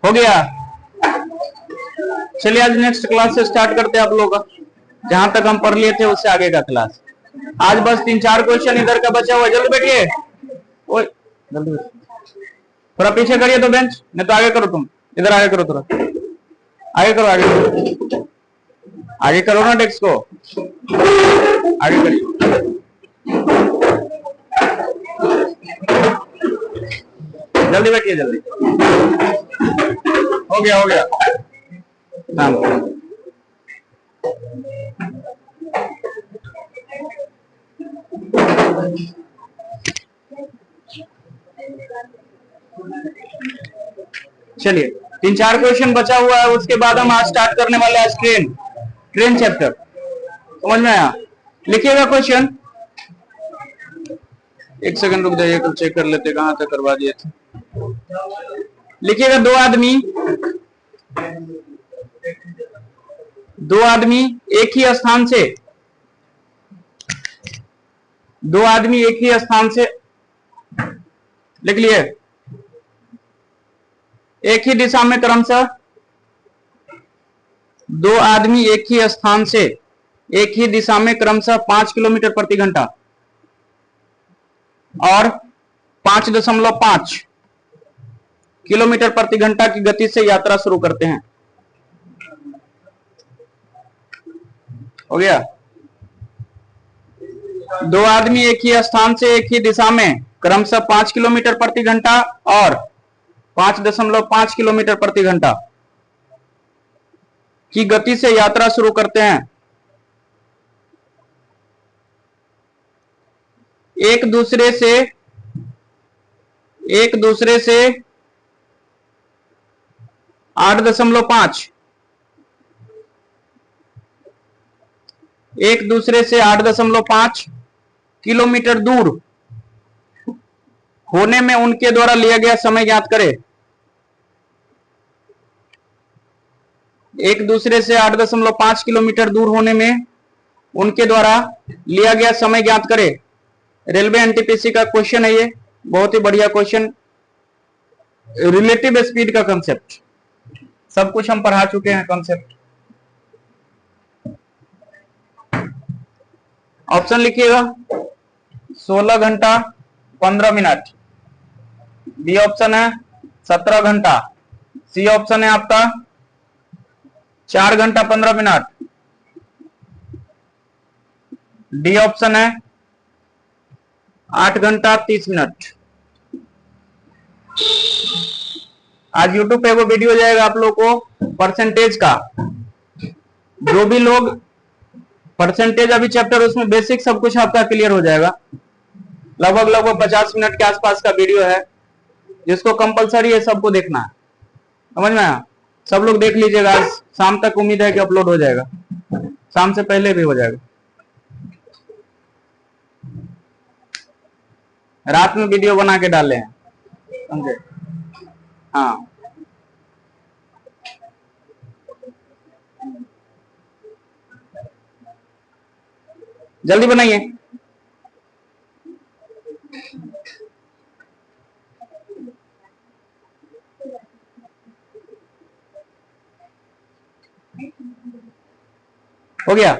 हो गया। चलिए आज नेक्स्ट क्लास से स्टार्ट करते हैं आप लोग का। जहां तक हम पढ़ लिए थे उससे आगे का क्लास। आज बस 3-4 क्वेश्चन इधर का बचा हुआ है। जल्दी बैठिए। ओए जल्दी थोड़ा पीछे करिए तो बेंच, नहीं तो आगे करो। तुम इधर आगे करो, थोड़ा आगे करो, आगे करो, आगे करो ना डेस्क को, आगे करिए। जल्दी बैठिए, जल्दी। हो गया, हो गया। चलिए 3-4 क्वेश्चन बचा हुआ है, उसके बाद हम आज स्टार्ट करने वाले हैं ट्रेन चैप्टर। समझ में आया? लिखिएगा क्वेश्चन। एक सेकंड रुक जाइए, कल चेक कर लेते कहां तक करवा दिए थे। लिखिएगा दो आदमी एक ही स्थान से लिख लिए। एक ही दिशा में क्रमशः दो आदमी एक ही स्थान से एक ही दिशा में क्रमशः 5 किलोमीटर प्रति घंटा और 5.5 किलोमीटर प्रति घंटा की गति से यात्रा शुरू करते हैं। हो गया। दो आदमी एक ही स्थान से एक ही दिशा में क्रमशः 5 किलोमीटर प्रति घंटा और 5.5 किलोमीटर प्रति घंटा की गति से यात्रा शुरू करते हैं। एक दूसरे से 8.5 किलोमीटर दूर होने में उनके द्वारा लिया गया समय ज्ञात करें। एक दूसरे से 8.5 किलोमीटर दूर होने में उनके द्वारा लिया गया समय ज्ञात करें। रेलवे एनटीपीसी का क्वेश्चन है ये, बहुत ही बढ़िया क्वेश्चन। रिलेटिव स्पीड का कंसेप्ट सब कुछ हम पढ़ा चुके हैं कंसेप्ट। ऑप्शन लिखिएगा 16 घंटा 15 मिनट, बी ऑप्शन है 17 घंटा, सी ऑप्शन है आपका 4 घंटा 15 मिनट, डी ऑप्शन है 8 घंटा 30 मिनट। आज यूट्यूब पे वो वीडियो जाएगा आप लोग को परसेंटेज का। जो भी लोग परसेंटेज अभी चैप्टर उसमें बेसिक सब कुछ आपका क्लियर हो जाएगा। लगभग 50 मिनट के आसपास का वीडियो है, जिसको कंपलसरी है सबको देखना है। समझ में आया? सब लोग देख लीजिएगा। आज शाम तक उम्मीद है कि अपलोड हो जाएगा, शाम से पहले भी हो जाएगा। रात में वीडियो बना के डाले हैं, समझे? हाँ जल्दी बनाइए। हो गया?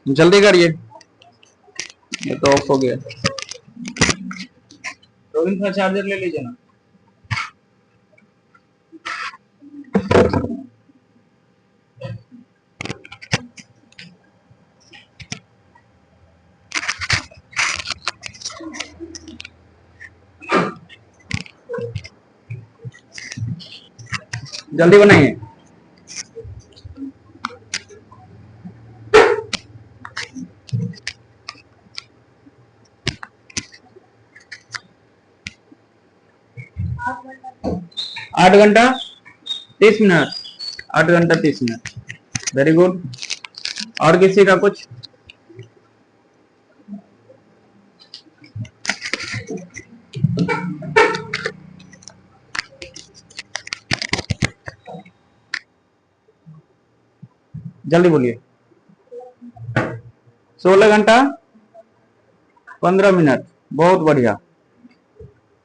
जल्दी करिए, ये तो ऑफ हो गया। रोबिन का चार्जर ले लीजिए ना। जल्दी बनाइए। आठ घंटा 30 मिनट, 8 घंटा 30 मिनट। Very good. और किसी का कुछ? जल्दी बोलिए। 16 घंटा 15 मिनट, बहुत बढ़िया।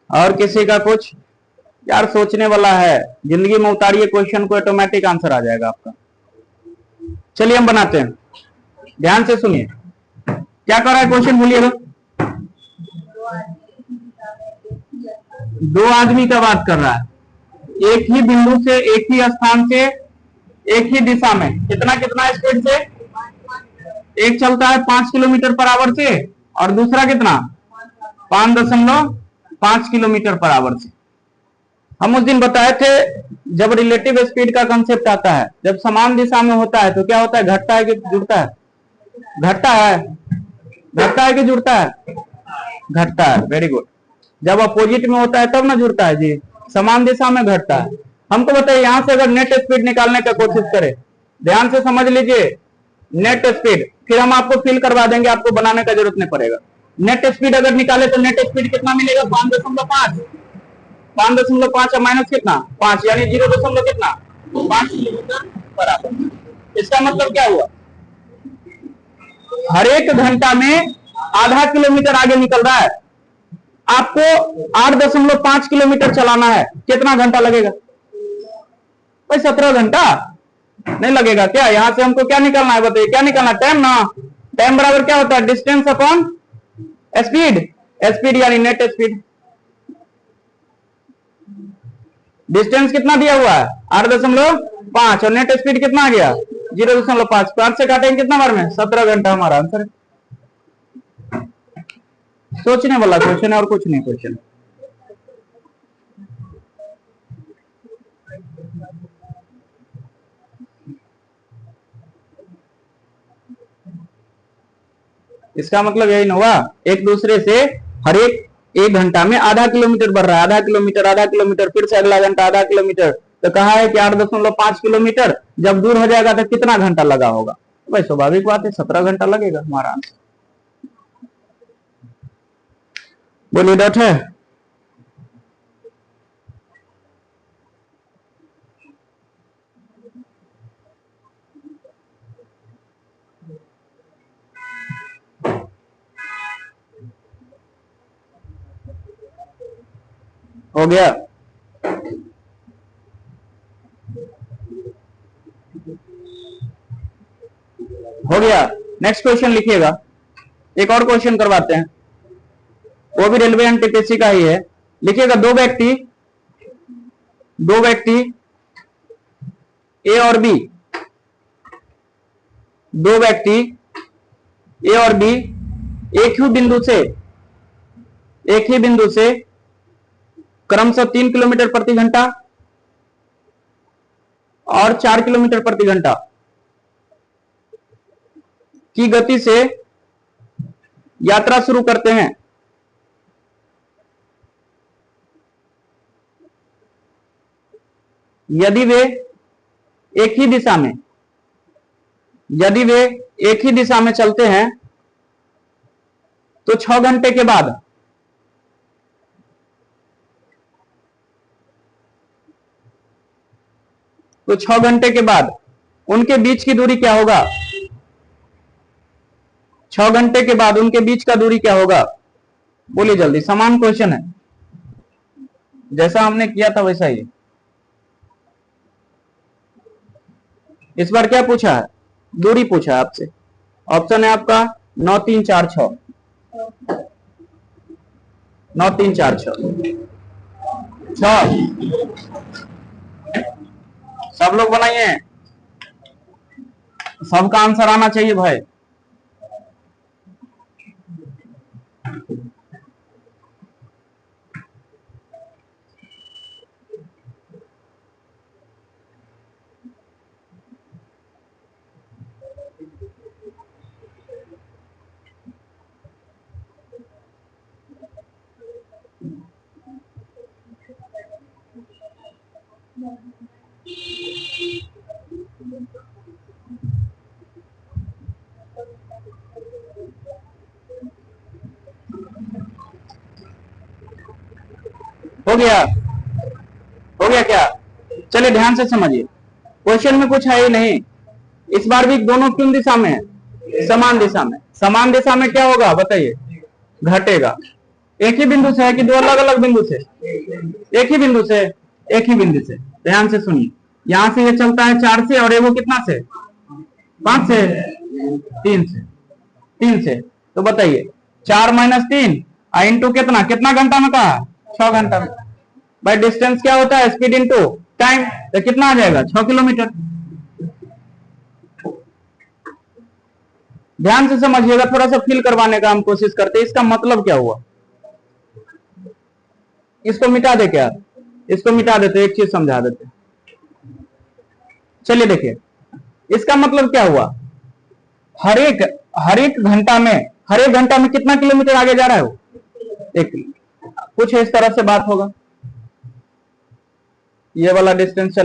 और किसी का कुछ? यार सोचने वाला है, जिंदगी में उतारिए क्वेश्चन को, ऑटोमेटिक आंसर आ जाएगा आपका। चलिए हम बनाते हैं, ध्यान से सुनिए। क्या कर रहा है क्वेश्चन, बोलिएगा। दो आदमी का बात कर रहा है, एक ही बिंदु से, एक ही स्थान से, एक ही दिशा में, कितना कितना स्पीड से? एक चलता है 5 किलोमीटर पर आवर से और दूसरा कितना? 5.5 किलोमीटर पर आवर से। हम उस दिन बताए थे, जब रिलेटिव स्पीड का कंसेप्ट आता है, जब समान दिशा में होता है तो क्या होता है, घटता है कि जुड़ता है? घटता है। घटता है कि जुड़ता है? घटता है, वेरी गुड। जब अपोजिट में होता है तब ना जुड़ता है जी, समान दिशा में घटता है। हमको बताइए, यहां से अगर नेट स्पीड निकालने का कोशिश करें, ध्यान से समझ लीजिए, नेट स्पीड, फिर हम आपको फिल करवा देंगे, आपको बनाने का जरूरत नहीं पड़ेगा। नेट स्पीड अगर निकाले तो नेट स्पीड कितना मिलेगा? 5.5। 5.5 माइनस कितना? 5, यानी 0. कितना? 5 किलोमीटर पर आवर। इसका मतलब क्या हुआ? हर एक घंटा में आधा किलोमीटर आगे निकल रहा है। आपको 8.5 किलोमीटर चलाना है, कितना घंटा लगेगा भाई? 17 घंटा नहीं लगेगा क्या? यहां से हमको क्या निकालना है, बताइए क्या निकालना? टाइम ना। टाइम बराबर क्या होता है? Distance upon speed. स्पीड यानी नेट स्पीड। डिस्टेंस कितना दिया हुआ है? 8.5 और नेट स्पीड कितना आ गया? 0.5। 5 से काटेंगे कितना बार में? 17 घंटा हमारा आंसर है। सोचने वाला क्वेश्चन है और कुछ नहीं क्वेश्चन। इसका मतलब यही ना हुआ, एक दूसरे से हर एक घंटा में आधा किलोमीटर बढ़ रहा है, आधा किलोमीटर, आधा किलोमीटर, फिर से अगला घंटा आधा किलोमीटर। तो कहा है कि 8.5 किलोमीटर जब दूर हो जाएगा तो कितना घंटा लगा होगा? भाई स्वाभाविक बात है, 17 घंटा लगेगा हमारा आंसर। बोलिए, डाउट है? हो गया? हो गया। नेक्स्ट क्वेश्चन लिखिएगा, एक और क्वेश्चन करवाते हैं, वो भी रेलवे एनटीपीसी का ही है। लिखिएगा, दो व्यक्ति ए और बी, दो व्यक्ति ए और बी एक ही बिंदु से क्रमशः 3 किलोमीटर प्रति घंटा और 4 किलोमीटर प्रति घंटा की गति से यात्रा शुरू करते हैं। यदि वे एक ही दिशा में चलते हैं तो 6 घंटे के बाद उनके बीच की दूरी क्या होगा? 6 घंटे के बाद उनके बीच का दूरी क्या होगा? बोलिए जल्दी, समान क्वेश्चन है, जैसा हमने किया था वैसा ही। इस बार क्या पूछा है? दूरी पूछा है आपसे। ऑप्शन है आपका 9 3 4 6, 9 3 4 6 सब लोग बनाइए, सबका आंसर आना चाहिए भाई। हो गया? हो गया क्या? चलिए ध्यान से समझिए, क्वेश्चन में कुछ है ही नहीं, इस बार भी दोनों किन दिशा में है? समान दिशा में। समान दिशा में क्या होगा बताइए? घटेगा। एक ही बिंदु से है कि दो अलग अलग बिंदु से? एक ही बिंदु से। एक ही बिंदु से। ध्यान से सुनिए, यहां से ये चलता है 4 से और ये वो कितना से? 5 से? 3 से। 3 से। तो बताइए 4 - 3 इंटू कितना? कितना घंटा में कहा? 6 घंटा में। बाय डिस्टेंस क्या होता है? Speed into time. तो कितना आ जाएगा? 6 किलोमीटर। ध्यान से समझिएगा, थोड़ा सा फील करवाने का हम कोशिश करते हैं। इसका मतलब क्या हुआ? इसको मिटा दे क्या? इसको मिटा देते, एक चीज समझा देते। चलिए देखिए, इसका मतलब क्या हुआ? हर एक घंटा में कितना किलोमीटर आगे जा रहा है वो? 1 किलोमीटर। कुछ इस तरह से बात होगा, ये वाला डिस्टेंस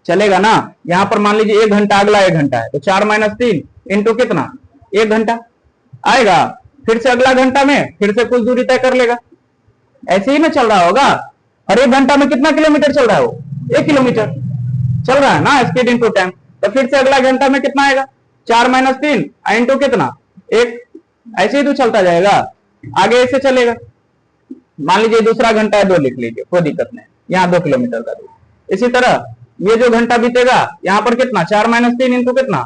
चलेगा ना। यहां पर मान लीजिए 1 घंटा, अगला 1 घंटा है, तो 4 - 3 इंटू कितना? 1 घंटा आएगा। फिर से अगला घंटा में फिर से कुछ दूरी तय कर लेगा। ऐसे ही ना चल रहा होगा। हर 1 घंटा में कितना किलोमीटर चल रहा है वो? 1 किलोमीटर चल रहा है ना, स्पीड इंटू टाइम। तो फिर से अगला घंटा में कितना आएगा? 4 - 3 इंटू कितना? 1। ऐसे ही तो चलता जाएगा, आगे ऐसे चलेगा। मान लीजिए दूसरा घंटा है, 2 लिख लीजिए, कोई दिक्कत नहीं। यहाँ 2 किलोमीटर का दूर। इसी तरह ये जो घंटा बीतेगा यहाँ पर कितना? 4 - 3 इंटू कितना?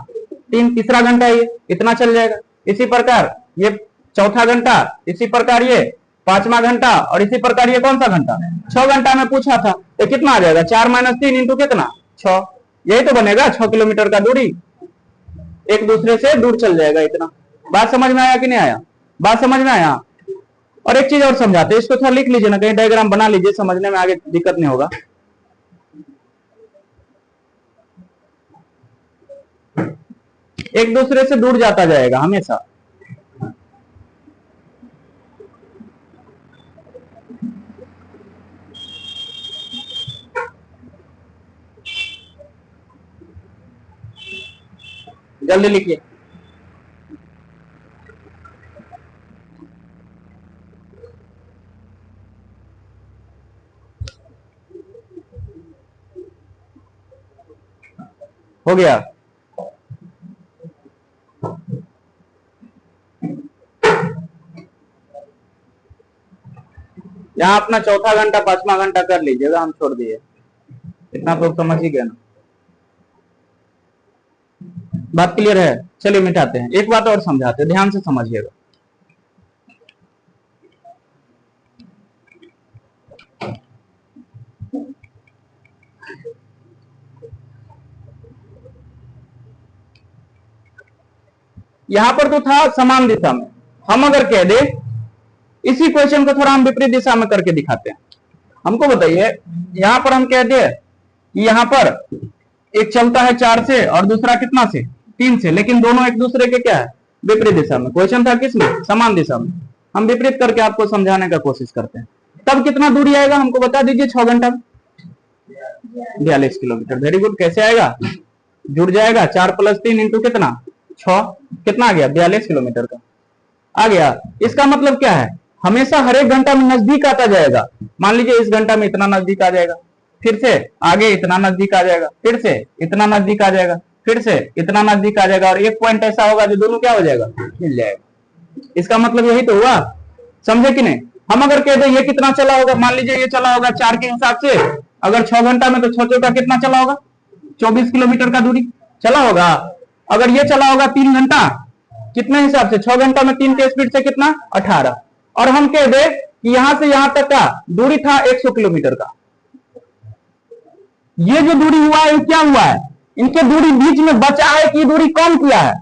3। तीसरा घंटा ये इतना चल जाएगा। इसी प्रकार ये चौथा घंटा, इसी प्रकार ये 5वां घंटा, और इसी प्रकार ये कौन सा घंटा? 6 घंटा में पूछा था, तो कितना आ जाएगा? 4 - 3 इंटू कितना? 6। यही तो बनेगा 6 किलोमीटर का दूरी। एक दूसरे से दूर चल जाएगा इतना। बात समझ में आया कि नहीं आया? बात समझ में आया? और एक चीज और समझाते हैं, इसको थोड़ा लिख लीजिए ना, कहीं डायग्राम बना लीजिए, समझने में आगे दिक्कत नहीं होगा। एक दूसरे से दूर जाता जाएगा हमेशा। जल्दी लिखिए। हो गया? यहाँ अपना चौथा घंटा 5वां घंटा कर लीजिएगा, हम छोड़ दिए। इतना तो समझ ही गए ना। बात क्लियर है? चलिए मिटाते हैं। एक बात और समझाते हैं, ध्यान से समझिएगा। यहां पर तो था समान दिशा में। हम अगर कह दे इसी क्वेश्चन को थोड़ा हम विपरीत दिशा में करके दिखाते हैं। हमको बताइए, यहां पर हम कह दे कि यहां पर एक चलता है 4 से और दूसरा कितना से? 3 से, लेकिन दोनों एक दूसरे के क्या है? विपरीत दिशा में। क्वेश्चन था किसमें? समान दिशा में। हम विपरीत करके आपको समझाने का कोशिश करते हैं। तब कितना दूरी आएगा हमको बता दीजिए? 6 घंटा में 42 किलोमीटर। Very good. कैसे आएगा? जुड़ जाएगा। 4 + 3 इंटू कितना? 6। कितना आ गया? 42 किलोमीटर का आ गया। इसका मतलब क्या है? हमेशा हर एक घंटा में नजदीक आता जाएगा। मान लीजिए इस घंटा में इतना नजदीक आ जाएगा, फिर से आगे इतना नजदीक आ जाएगा, फिर से इतना नजदीक आ जाएगा, फिर से इतना नजदीक आ जाएगा, और एक पॉइंट ऐसा होगा जो दोनों क्या हो जाएगा? मिल जाएगा। इसका मतलब यही तो हुआ। समझे कि नहीं? हम अगर कह दें ये कितना चला होगा, मान लीजिए ये चला होगा 4 के हिसाब से, अगर 6 घंटा में, तो 6 चौका कितना चला होगा? 24 किलोमीटर का दूरी चला होगा। अगर ये चला होगा 3 घंटा, कितने हिसाब से? 6 घंटा में 3 के स्पीड से कितना? 18। और हम कह दे कि यहां से यहां तक का दूरी था 100 किलोमीटर का। ये जो दूरी हुआ है, क्या हुआ है? इनके दूरी बीच में बचा है कि दूरी कम किया है?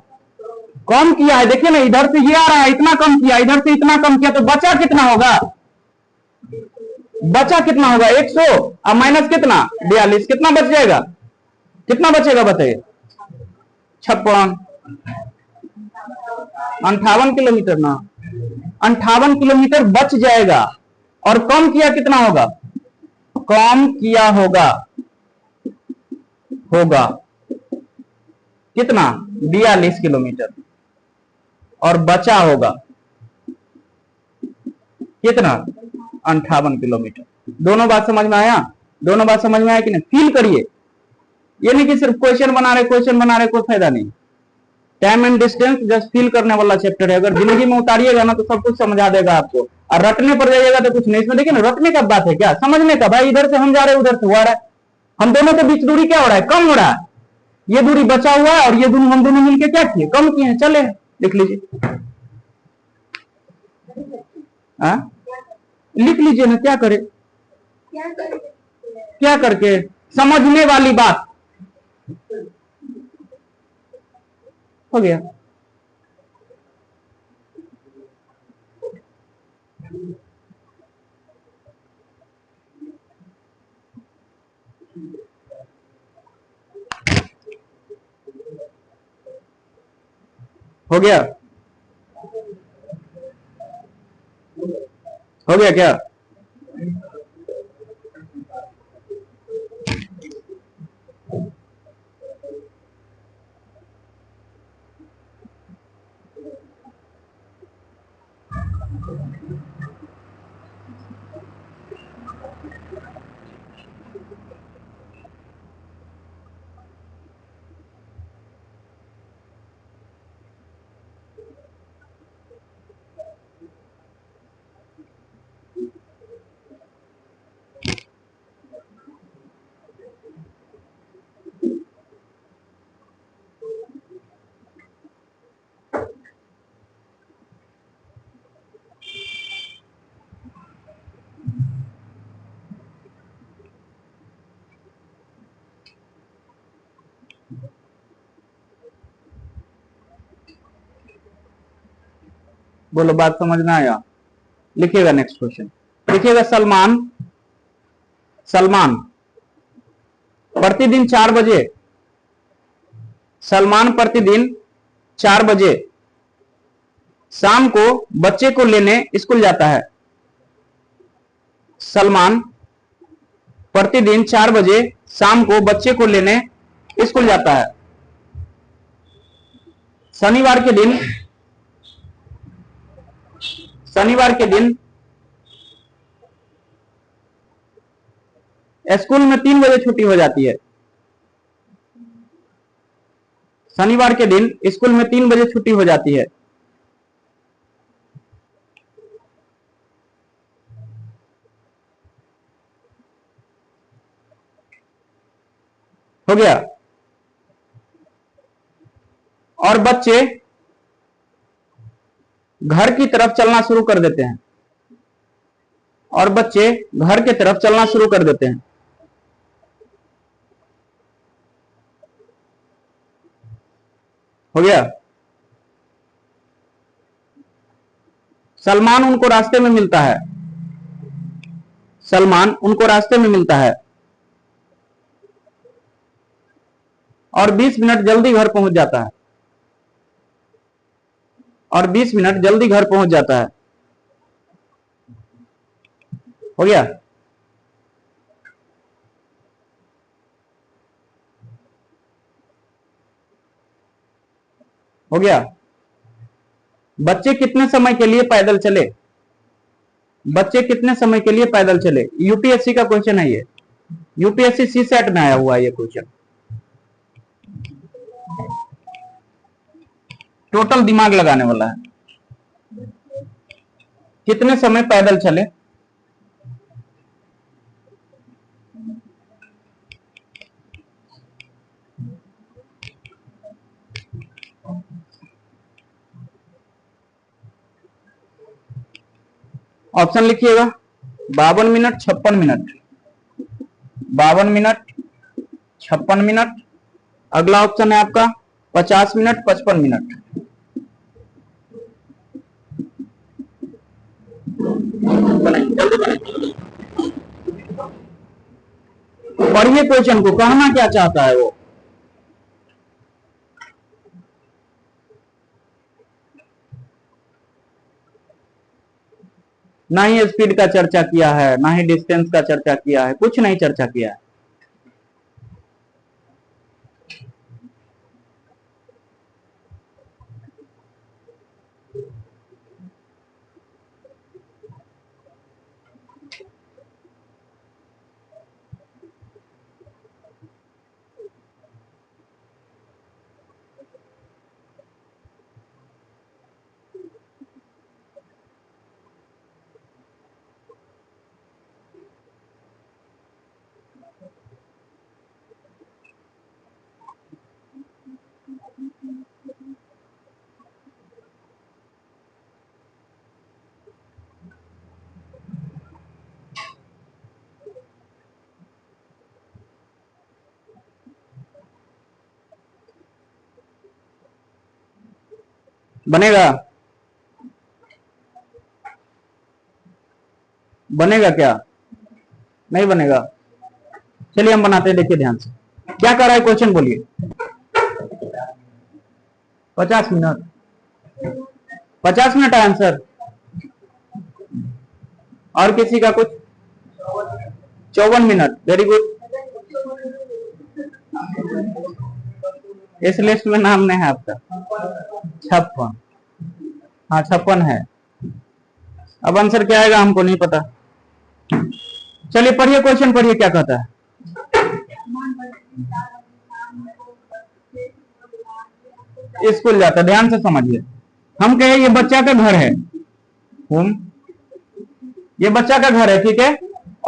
कम किया है। देखिए ना, इधर से ये आ रहा है, इतना कम किया, इधर से इतना कम किया, तो बचा कितना होगा? बचा कितना होगा? 100 और माइनस कितना? 42। कितना बच जाएगा? कितना बचेगा बताइए? 56, 58 किलोमीटर ना। 58 किलोमीटर बच जाएगा। और कम किया कितना होगा? कम किया होगा कितना? 42 किलोमीटर। और बचा होगा कितना? 58 किलोमीटर। दोनों बात समझ में आया? दोनों बात समझ में आया कि नहीं? फील करिए, ये नहीं कि सिर्फ क्वेश्चन बना रहे, कोई फायदा नहीं। Time and distance just feel करने वाला चैप्टर है, अगर जिंदगी में उतारिएगा ना तो सब कुछ समझा देगा आपको, और रटने पर जाइएगा तो कुछ नहीं। इसमें देखिए ना, रटने का बात है क्या, समझने का। भाई इधर से हम जा रहे हैं, उधर से हुआ रहा है, हम दोनों के बीच दूरी क्या हो रहा है, कम हो रहा है। ये दूरी बचा हुआ है और ये दोनों हम दोनों मिलकर क्या किए, कम किए हैं। चले लिख लीजिए, लिख लीजिए ना, क्या करे, क्या करके, समझने वाली बात हो गया। हो गया, हो गया क्या? बोलो, बात समझ में आया? लिखिएगा नेक्स्ट क्वेश्चन, लिखिएगा सलमान, सलमान प्रतिदिन 4 बजे, सलमान प्रतिदिन 4 बजे शाम को बच्चे को लेने स्कूल जाता है। सलमान प्रतिदिन 4 बजे शाम को बच्चे को लेने स्कूल जाता है। शनिवार के दिन, शनिवार के दिन स्कूल में 3 बजे छुट्टी हो जाती है। शनिवार के दिन स्कूल में 3 बजे छुट्टी हो जाती है। हो गया। और बच्चे घर की तरफ चलना शुरू कर देते हैं, और बच्चे घर की तरफ चलना शुरू कर देते हैं। हो गया। सलमान उनको रास्ते में मिलता है, सलमान उनको रास्ते में मिलता है और 20 मिनट जल्दी घर पहुंच जाता है, और 20 मिनट जल्दी घर पहुंच जाता है। हो गया। हो गया। बच्चे कितने समय के लिए पैदल चले, बच्चे कितने समय के लिए पैदल चले, यूपीएससी का क्वेश्चन है ये, यूपीएससी सी सेट में आया हुआ है ये क्वेश्चन। टोटल दिमाग लगाने वाला है। कितने समय पैदल चले, ऑप्शन लिखिएगा 52 मिनट, 56 मिनट, 52 मिनट, 56 मिनट। अगला ऑप्शन है आपका 50 मिनट, 55 मिनट। पढ़िए क्वेश्चन को, कहना क्या चाहता है वो। ना ही स्पीड का चर्चा किया है, ना ही डिस्टेंस का चर्चा किया है, कुछ नहीं चर्चा किया है। बनेगा? बनेगा क्या? नहीं बनेगा। चलिए हम बनाते हैं, देखिए ध्यान से क्या कर रहा है क्वेश्चन, बोलिए। 50 मिनट, 50 मिनट आंसर। और किसी का कुछ? 54 मिनट, वेरी गुड। इस लिस्ट में नाम नहीं है आपका? 56, हाँ 56 है। अब आंसर क्या आएगा हमको नहीं पता। चलिए पढ़िए क्वेश्चन, पढ़िए क्या कहता है। स्कूल जाता है, ध्यान से समझिए। हम कहे ये बच्चा का घर है, ये बच्चा का घर है, ठीक है,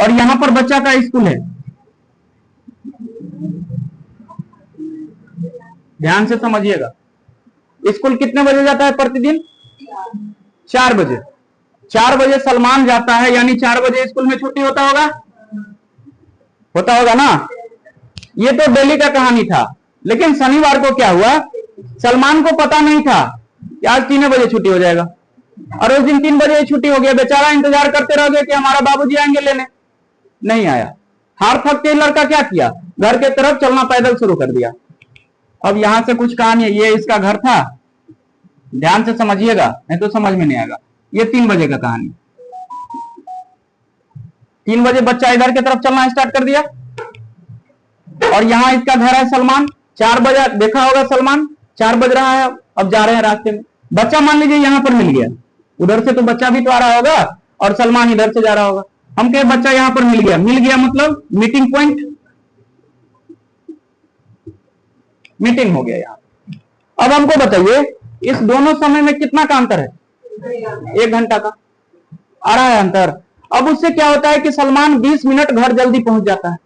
और यहां पर बच्चा का स्कूल है। ध्यान से समझिएगा। स्कूल कितने बजे जाता है प्रतिदिन? 4 बजे। 4 बजे सलमान जाता है, यानी 4 बजे स्कूल में छुट्टी होता होगा, होता होगा ना। ये तो डेली का कहानी था, लेकिन शनिवार को क्या हुआ, सलमान को पता नहीं था कि आज 3 बजे छुट्टी हो जाएगा, और उस दिन 3 बजे छुट्टी हो गया। बेचारा इंतजार करते रह गया कि हमारा बाबूजी आएंगे लेने, नहीं आया। हार थक के लड़का क्या किया, घर के तरफ चलना पैदल शुरू कर दिया। अब यहां से कुछ कहानी है, ये इसका घर था, ध्यान से समझिएगा नहीं तो समझ में नहीं आएगा। ये 3 बजे का कहानी। 3 बजे बच्चा इधर की तरफ चलना स्टार्ट कर दिया, और यहां इसका घर है सलमान। 4 बजे देखा होगा सलमान, 4 बज रहा है, अब जा रहे हैं रास्ते में। बच्चा मान लीजिए यहां पर मिल गया, उधर से तो बच्चा भी तो आ रहा होगा, और सलमान इधर से जा रहा होगा। हम कहे बच्चा यहां पर मिल गया, मिल गया मतलब मीटिंग पॉइंट, मीटिंग हो गया यहां। अब हमको बताइए इस दोनों समय में कितना का अंतर है? 1 घंटा का आ रहा है अंतर। अब उससे क्या होता है कि सलमान 20 मिनट घर जल्दी पहुंच जाता है,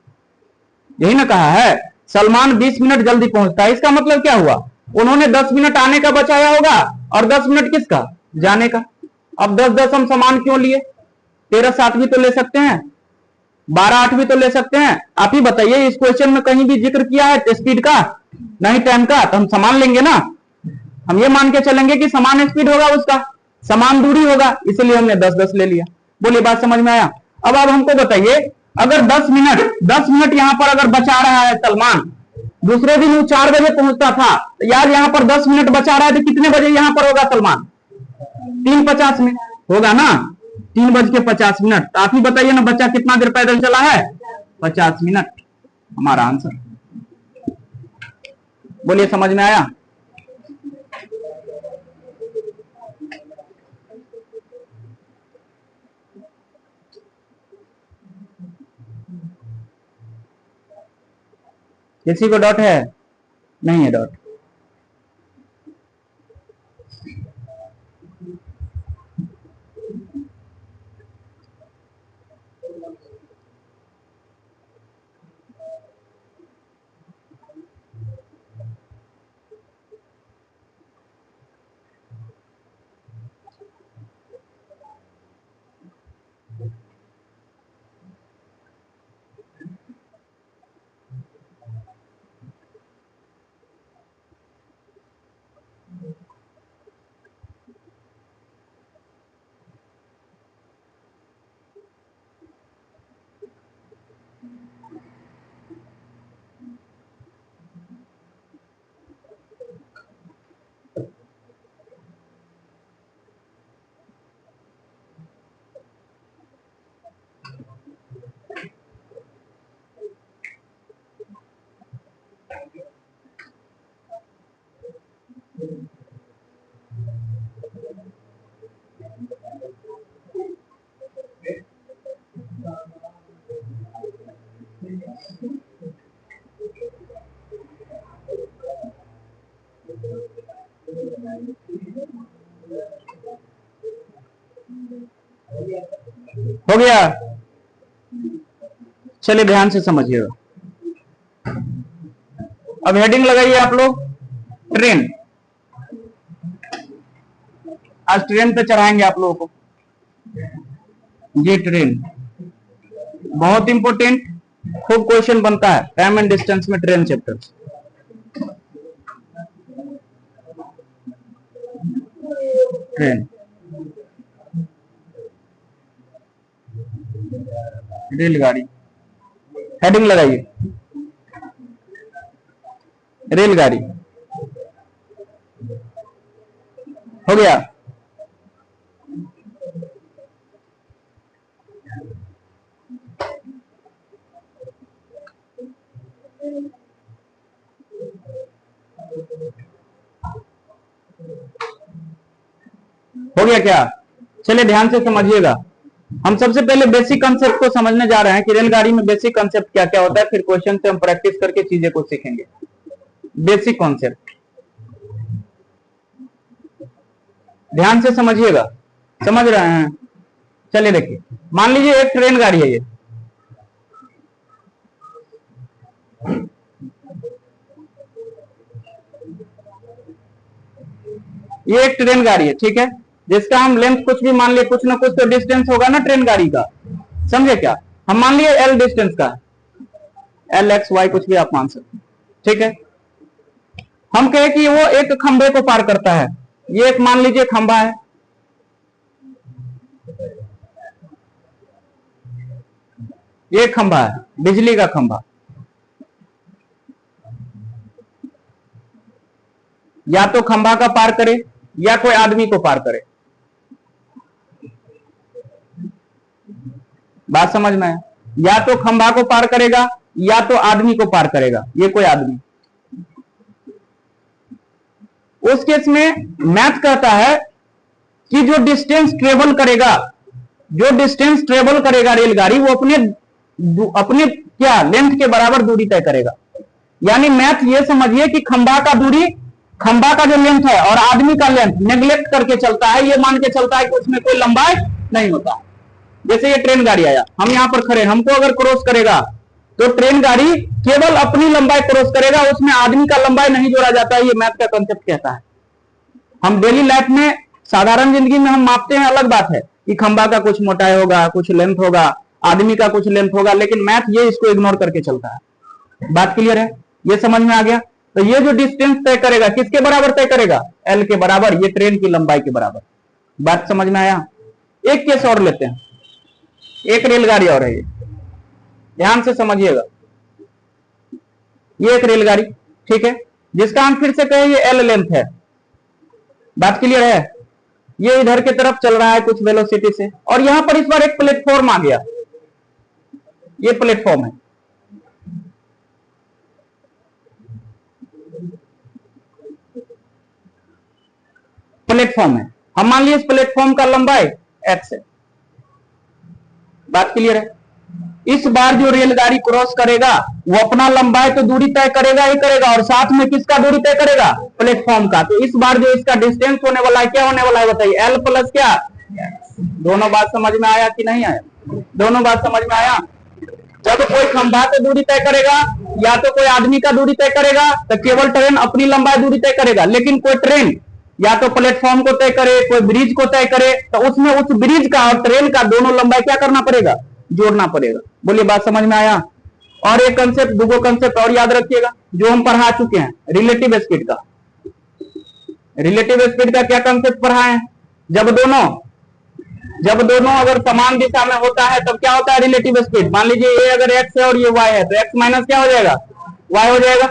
यही ना कहा है, सलमान 20 मिनट जल्दी पहुंचता है। इसका मतलब क्या हुआ, उन्होंने 10 मिनट आने का बचाया होगा, और 10 मिनट किसका, जाने का। अब 10-10 हम समान क्यों लिए? 13-7 भी तो ले सकते हैं, 12-8 भी तो ले सकते हैं। आप ही बताइए, इस क्वेश्चन में कहीं भी जिक्र किया है स्पीड का, नहीं टाइम का, तो हम समान लेंगे ना। हम ये मान के चलेंगे कि समान स्पीड होगा उसका, समान दूरी होगा, इसलिए हमने 10-10 ले लिया। बोलिए बात समझ में आया? अब आप हमको बताइए, अगर 10 मिनट यहां पर अगर बचा रहा है सलमान, दूसरे दिन वो 4 बजे पहुंचता था, तो यार यहां पर 10 मिनट बचा रहा है, तो कितने बजे यहां पर होगा सलमान? 3:50 में होगा ना, 3:50। तो आप ही बताइए ना, बच्चा कितना देर पैदल चला है? 50 मिनट, हमारा आंसर। बोलिए समझ में आया? किसी को डॉट है? नहीं है डॉट। हो गया? चलिए ध्यान से समझिएगा। अब हेडिंग लगाइए आप लोग, ट्रेन। आज ट्रेन पे चढ़ाएंगे आप लोगों को। ये ट्रेन बहुत इंपॉर्टेंट, खूब क्वेश्चन बनता है टाइम एंड डिस्टेंस में, ट्रेन चैप्टर। ट्रेन, रेलगाड़ी, हेडिंग लगाइए, रेलगाड़ी। हो गया। हो गया क्या? चलिए ध्यान से समझिएगा। हम सबसे पहले बेसिक कंसेप्ट को समझने जा रहे हैं कि रेलगाड़ी में बेसिक कंसेप्ट क्या क्या होता है, फिर क्वेश्चन से हम प्रैक्टिस करके चीजें को सीखेंगे। बेसिक कॉन्सेप्ट ध्यान से समझिएगा। समझ रहे हैं? चलिए देखिए, मान लीजिए एक ट्रेन गाड़ी है, ये एक ट्रेन गाड़ी है, ठीक है, जिसका हम लेंथ कुछ भी मान लिए, कुछ ना कुछ तो डिस्टेंस होगा ना ट्रेन गाड़ी का, समझे क्या? हम मान लिए एल डिस्टेंस का, एल एक्स वाई कुछ भी आप मान सकते, ठीक है। हम कहे कि वो एक खंबे को पार करता है, ये एक मान लीजिए खंबा है, ये खंबा है, बिजली का खंबा, या तो खंबा का पार करे या कोई आदमी को पार करे। बात समझ में है? या तो खंबा को पार करेगा या तो आदमी को पार करेगा, ये कोई आदमी। उस केस में मैथ कहता है कि जो डिस्टेंस ट्रेवल करेगा, जो डिस्टेंस ट्रेवल करेगा रेलगाड़ी, वो अपने अपने क्या लेंथ के बराबर दूरी तय करेगा। यानी मैथ ये समझिए कि खंबा का दूरी, खंबा का जो लेंथ है और आदमी का लेंथ नेग्लेक्ट करके चलता है, ये मान के चलता है कि उसमें कोई लंबाई नहीं होता। जैसे ये ट्रेन गाड़ी आया, हम यहां पर खड़े, हमको अगर क्रॉस करेगा तो ट्रेन गाड़ी केवल अपनी लंबाई क्रॉस करेगा, उसमें आदमी का लंबाई नहीं जोड़ा जाता है। ये मैथ का कॉन्सेप्ट कहता है। हम डेली लाइफ में साधारण जिंदगी में हम मापते हैं, अलग बात है कि खंबा का कुछ मोटाई होगा, कुछ लेंथ होगा, आदमी का कुछ लेंथ होगा, लेकिन मैथ ये इसको इग्नोर करके चलता है। बात क्लियर है? ये समझ में आ गया? तो ये जो डिस्टेंस तय करेगा किसके बराबर तय करेगा? एल के बराबर, ये ट्रेन की लंबाई के बराबर। बात समझ में आया? एक केस और लेते हैं, एक रेलगाड़ी और है, ये ध्यान से समझिएगा। ये एक रेलगाड़ी, ठीक है, जिसका हम फिर से कहें ये एल लेंथ है। बात क्लियर है? ये इधर की तरफ चल रहा है कुछ वेलोसिटी से, और यहां पर इस बार एक प्लेटफॉर्म आ गया, ये प्लेटफॉर्म है, प्लेटफॉर्म है। हम मान लीजिए इस प्लेटफॉर्म का लंबाई एक्स है। बात क्लियर है? इस बार जो रेलगाड़ी क्रॉस करेगा वो अपना लंबाई तो दूरी तय करेगा ही करेगा, और साथ में किसका दूरी तय करेगा? प्लेटफॉर्म का। तो इस बार जो इसका डिस्टेंस होने वाला है, क्या होने वाला है बताइए? एल प्लस क्या? दोनों बात समझ में आया कि नहीं आया? दोनों बात समझ में आया? जब कोई खंभा से दूरी तय करेगा या तो कोई आदमी का दूरी तय करेगा, तो केवल ट्रेन अपनी लंबाई दूरी तय करेगा, लेकिन कोई ट्रेन या तो प्लेटफॉर्म को तय करे, कोई ब्रिज को तय करे, तो उसमें उस ब्रिज का और ट्रेन का दोनों लंबाई क्या करना पड़ेगा? जोड़ना पड़ेगा। बोलिए बात समझ में आया? और एक कंसेप्ट, दो कंसेप्ट और याद रखिएगा जो हम पढ़ा चुके हैं, रिलेटिव स्पीड का। रिलेटिव स्पीड का क्या कंसेप्ट पढ़ा है? जब दोनों अगर समान दिशा में होता है तब क्या होता है? Relative speed. मान लीजिए ये अगर एक्स है और ये वाई है, तो एक्स माइनस क्या हो जाएगा? वाई हो जाएगा।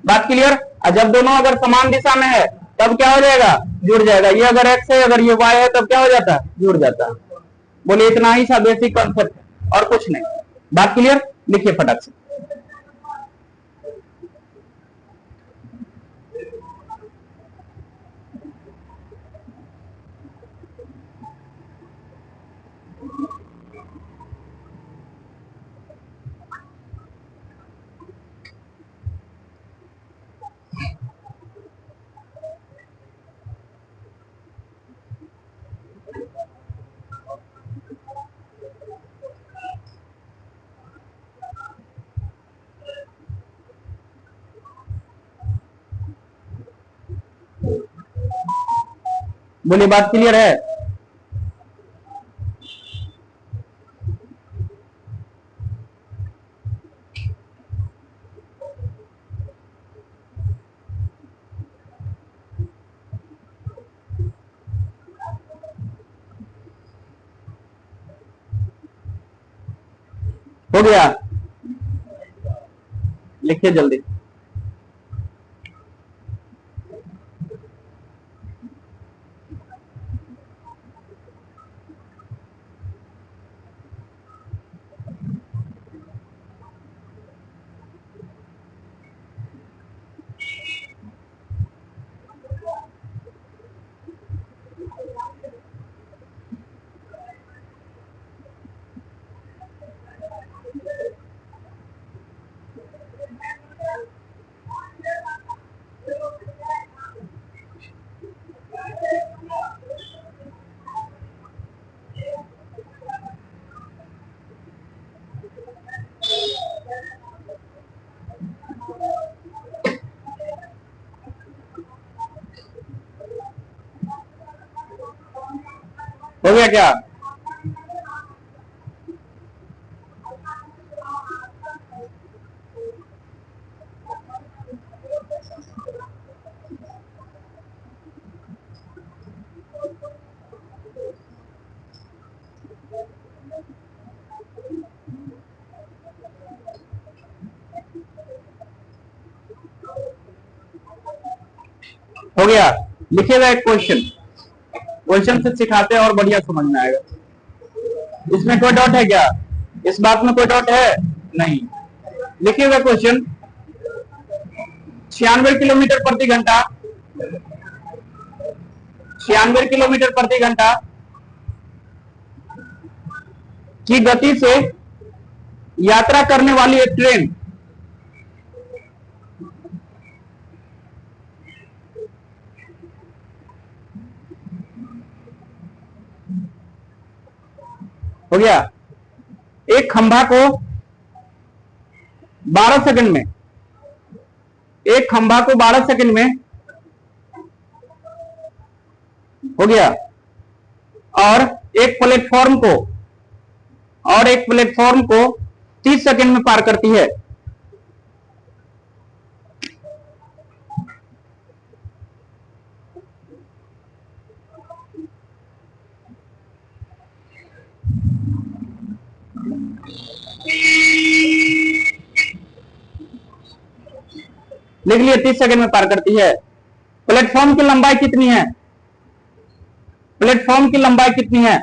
बात क्लियर? और जब दोनों अगर समान दिशा में है तब क्या हो जाएगा? जुड़ जाएगा। ये अगर एक्स है, अगर ये वाई है, तब क्या हो जाता है? जुड़ जाता है। बोलिए इतना ही सा बेसिक कॉन्सेप्ट है और कुछ नहीं। बात क्लियर? लिखिए फटाक से। बोलिए बात क्लियर है? हो गया, लिखिए जल्दी। हो गया क्या? हो गया, लिखिएगा एक क्वेश्चन, क्वेश्चन से सिखाते हैं और बढ़िया समझ में आएगा। इसमें कोई डाउट है क्या? इस बात में कोई डाउट है? नहीं। लिखिएगा क्वेश्चन, 96 किलोमीटर प्रति घंटा, 96 किलोमीटर प्रति घंटा की गति से यात्रा करने वाली एक ट्रेन हो गया, एक खंभा को 12 सेकंड में, एक खंभा को 12 सेकंड में हो गया, और एक प्लेटफॉर्म को, और एक प्लेटफॉर्म को 30 सेकंड में पार करती है। लिख लिए, 30 सेकंड में पार करती है। प्लेटफॉर्म की लंबाई कितनी है? प्लेटफॉर्म की लंबाई कितनी है?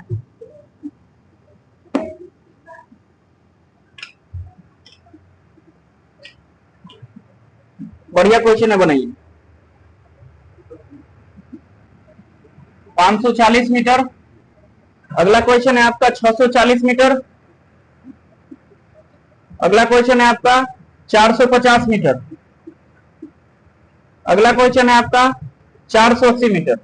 बढ़िया क्वेश्चन है, बनाइए। 540 मीटर। अगला क्वेश्चन है आपका 640 मीटर। अगला क्वेश्चन है आपका 450 मीटर। अगला क्वेश्चन है आपका 480 मीटर।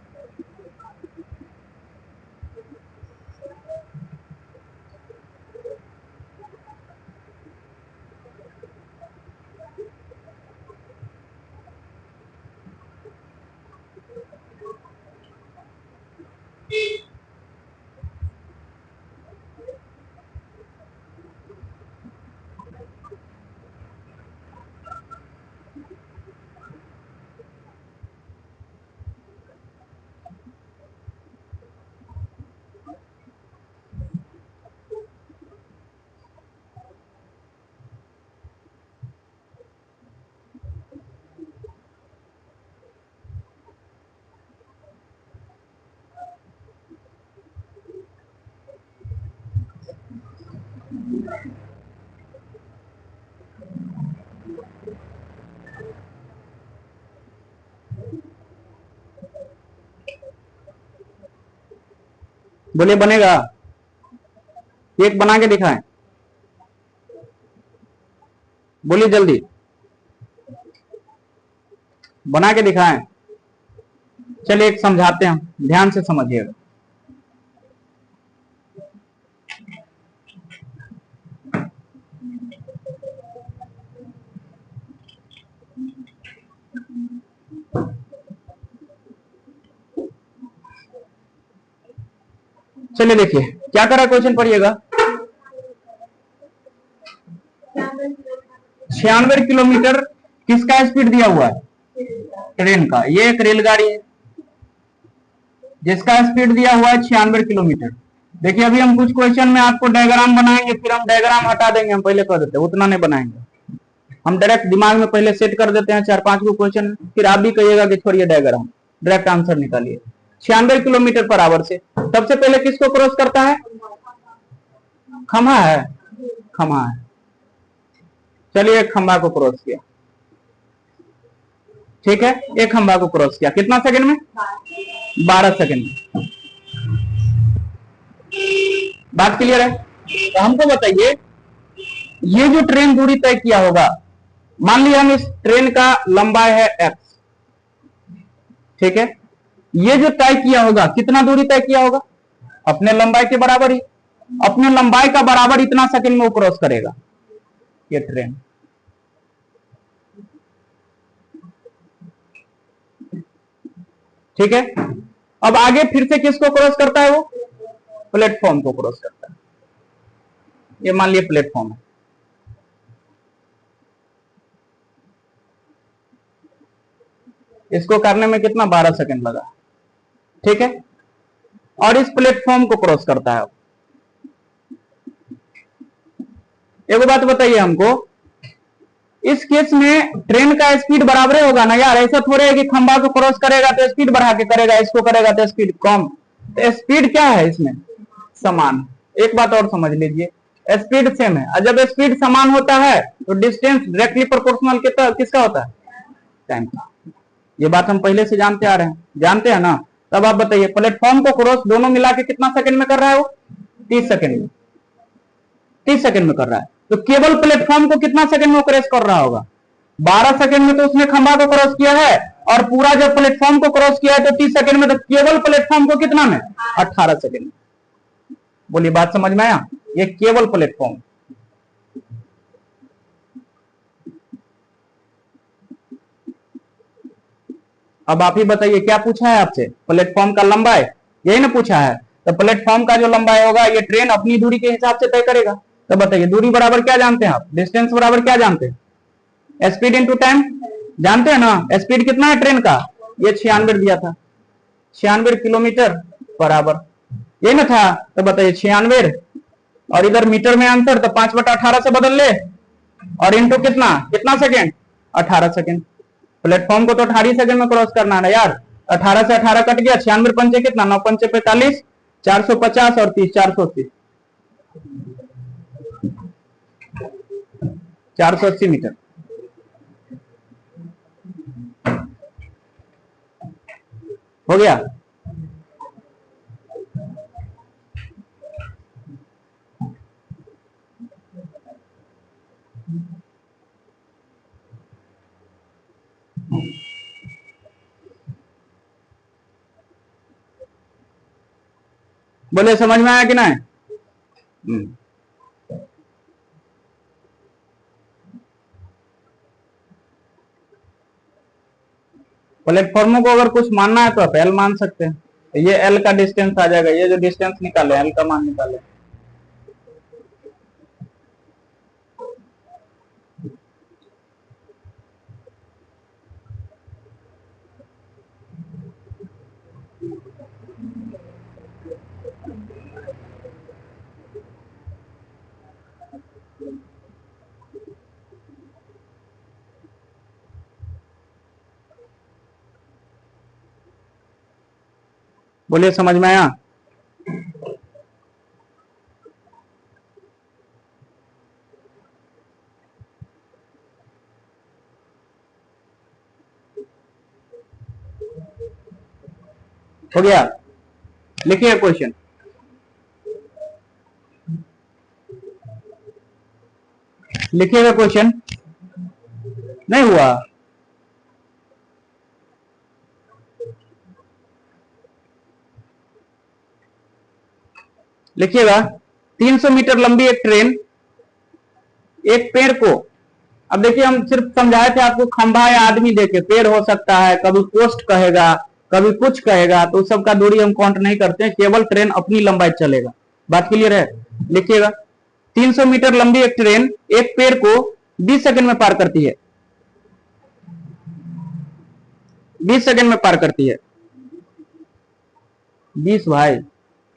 बोलिए, बनेगा? एक बना के दिखाएं, बोलिए जल्दी, बना के दिखाएं। चलिए एक समझाते हैं, ध्यान से समझिएगा। चलिए देखिए क्या करा, क्वेश्चन पढ़िएगा। 96 किलोमीटर किसका स्पीड दिया हुआ है? ट्रेन का। ये एक रेलगाड़ी है जिसका स्पीड दिया हुआ है 96 किलोमीटर। देखिए अभी हम कुछ क्वेश्चन में आपको डायग्राम बनाएंगे, फिर हम डायग्राम हटा देंगे, हम पहले कर देते हैं, उतना नहीं बनाएंगे, हम डायरेक्ट दिमाग में पहले सेट कर देते हैं 4-5 को क्वेश्चन, फिर आप भी कहिएगा कि छोड़िए डायग्राम, डायरेक्ट आंसर निकालिए। 96 किलोमीटर पर आवर से सबसे पहले किसको क्रॉस करता है? खंभा है, खंभा है। चलिए एक खंभा को क्रॉस किया, ठीक है, एक खंभा को क्रॉस किया, कितना सेकंड में? 12 सेकंड में। बात क्लियर है? तो हमको बताइए, ये जो ट्रेन दूरी तय किया होगा, मान लिया हम इस ट्रेन का लंबाई है x, ठीक है, ये जो तय किया होगा कितना दूरी तय किया होगा? अपने लंबाई के बराबर ही, अपने लंबाई का बराबर इतना सेकंड में वो क्रॉस करेगा ये ट्रेन। ठीक है, अब आगे फिर से किसको क्रॉस करता है? वो प्लेटफॉर्म को क्रॉस करता है। ये मान लिया प्लेटफॉर्म है, इसको करने में कितना? 12 सेकंड लगा, ठीक है, और इस प्लेटफॉर्म को क्रॉस करता है। एक बात बताइए हमको, इस केस में ट्रेन का स्पीड बराबर होगा ना यार, ऐसा थोड़े है कि खंभा को क्रॉस करेगा तो स्पीड बढ़ा के करेगा, इसको करेगा तो स्पीड कम, तो स्पीड क्या है इसमें? समान। एक बात और समझ लीजिए, स्पीड सेम है, और जब स्पीड समान होता है तो डिस्टेंस डायरेक्टली प्रोपोर्शनल किसका होता है? टाइम का। ये बात हम पहले से जानते आ रहे हैं, जानते हैं ना। तब आप बताइए, प्लेटफॉर्म को क्रॉस दोनों मिला के कितना सेकंड में कर रहा है वो? 30 सेकंड में, 30 सेकंड में कर रहा है। तो केवल प्लेटफॉर्म को कितना सेकंड में क्रॉस कर रहा होगा? 12 सेकंड में तो उसने खंभा को क्रॉस किया है, और पूरा जब प्लेटफॉर्म को क्रॉस किया है तो 30 सेकंड में, तो केवल प्लेटफॉर्म को कितना में? 18 सेकंड। बोलिए बात समझ में आया? ये केवल प्लेटफॉर्म। अब आप ही बताइए, क्या पूछा है आपसे? प्लेटफॉर्म का लंबाई, यही ना पूछा है। तो प्लेटफॉर्म का जो लंबाई होगा, ये ट्रेन अपनी दूरी के हिसाब से तय करेगा। तो बताइए, दूरी बराबर क्या जानते हैं आप? डिस्टेंस बराबर क्या जानते हैं? स्पीड इंटू टाइम, जानते हैं ना? स्पीड कितना है ट्रेन का? ये 96 दिया था, 96 किलोमीटर पर आवर, यही ना था। तो बताइए 96, और इधर मीटर में आंसर, तो 5/18 से बदल ले, और इंटू कितना, कितना सेकेंड? 18 सेकेंड। प्लेटफॉर्म को तो 18 सेकंड में क्रॉस करना है ना यार। 18 से 18 कट गया, 96 पंचे कितना? 9 पंचे 45, 450 और 30, 480, 480 मीटर। हो गया? बोले समझ में आया कि नहीं? प्लेटफॉर्मों को अगर कुछ मानना है तो आप एल मान सकते हैं, ये एल का डिस्टेंस आ जाएगा, ये जो डिस्टेंस निकाले एल का मान निकाले। बोलिए समझ में आया? हो गया? लिखिए क्वेश्चन। लिखिएगा क्वेश्चन। नहीं हुआ? लिखिएगा, 300 मीटर लंबी एक ट्रेन एक पेड़ को, अब देखिए हम सिर्फ समझाए थे आपको खंभा या आदमी देके, पेड़ हो सकता है, कभी पोस्ट कहेगा, कभी कुछ कहेगा, तो उस सब का दूरी हम काउंट नहीं करते हैं, केवल ट्रेन अपनी लंबाई चलेगा। बात क्लियर है? लिखिएगा, 300 मीटर लंबी एक ट्रेन एक पेड़ को 20 सेकंड में पार करती है, 20 सेकंड में पार करती है। 20 भाई,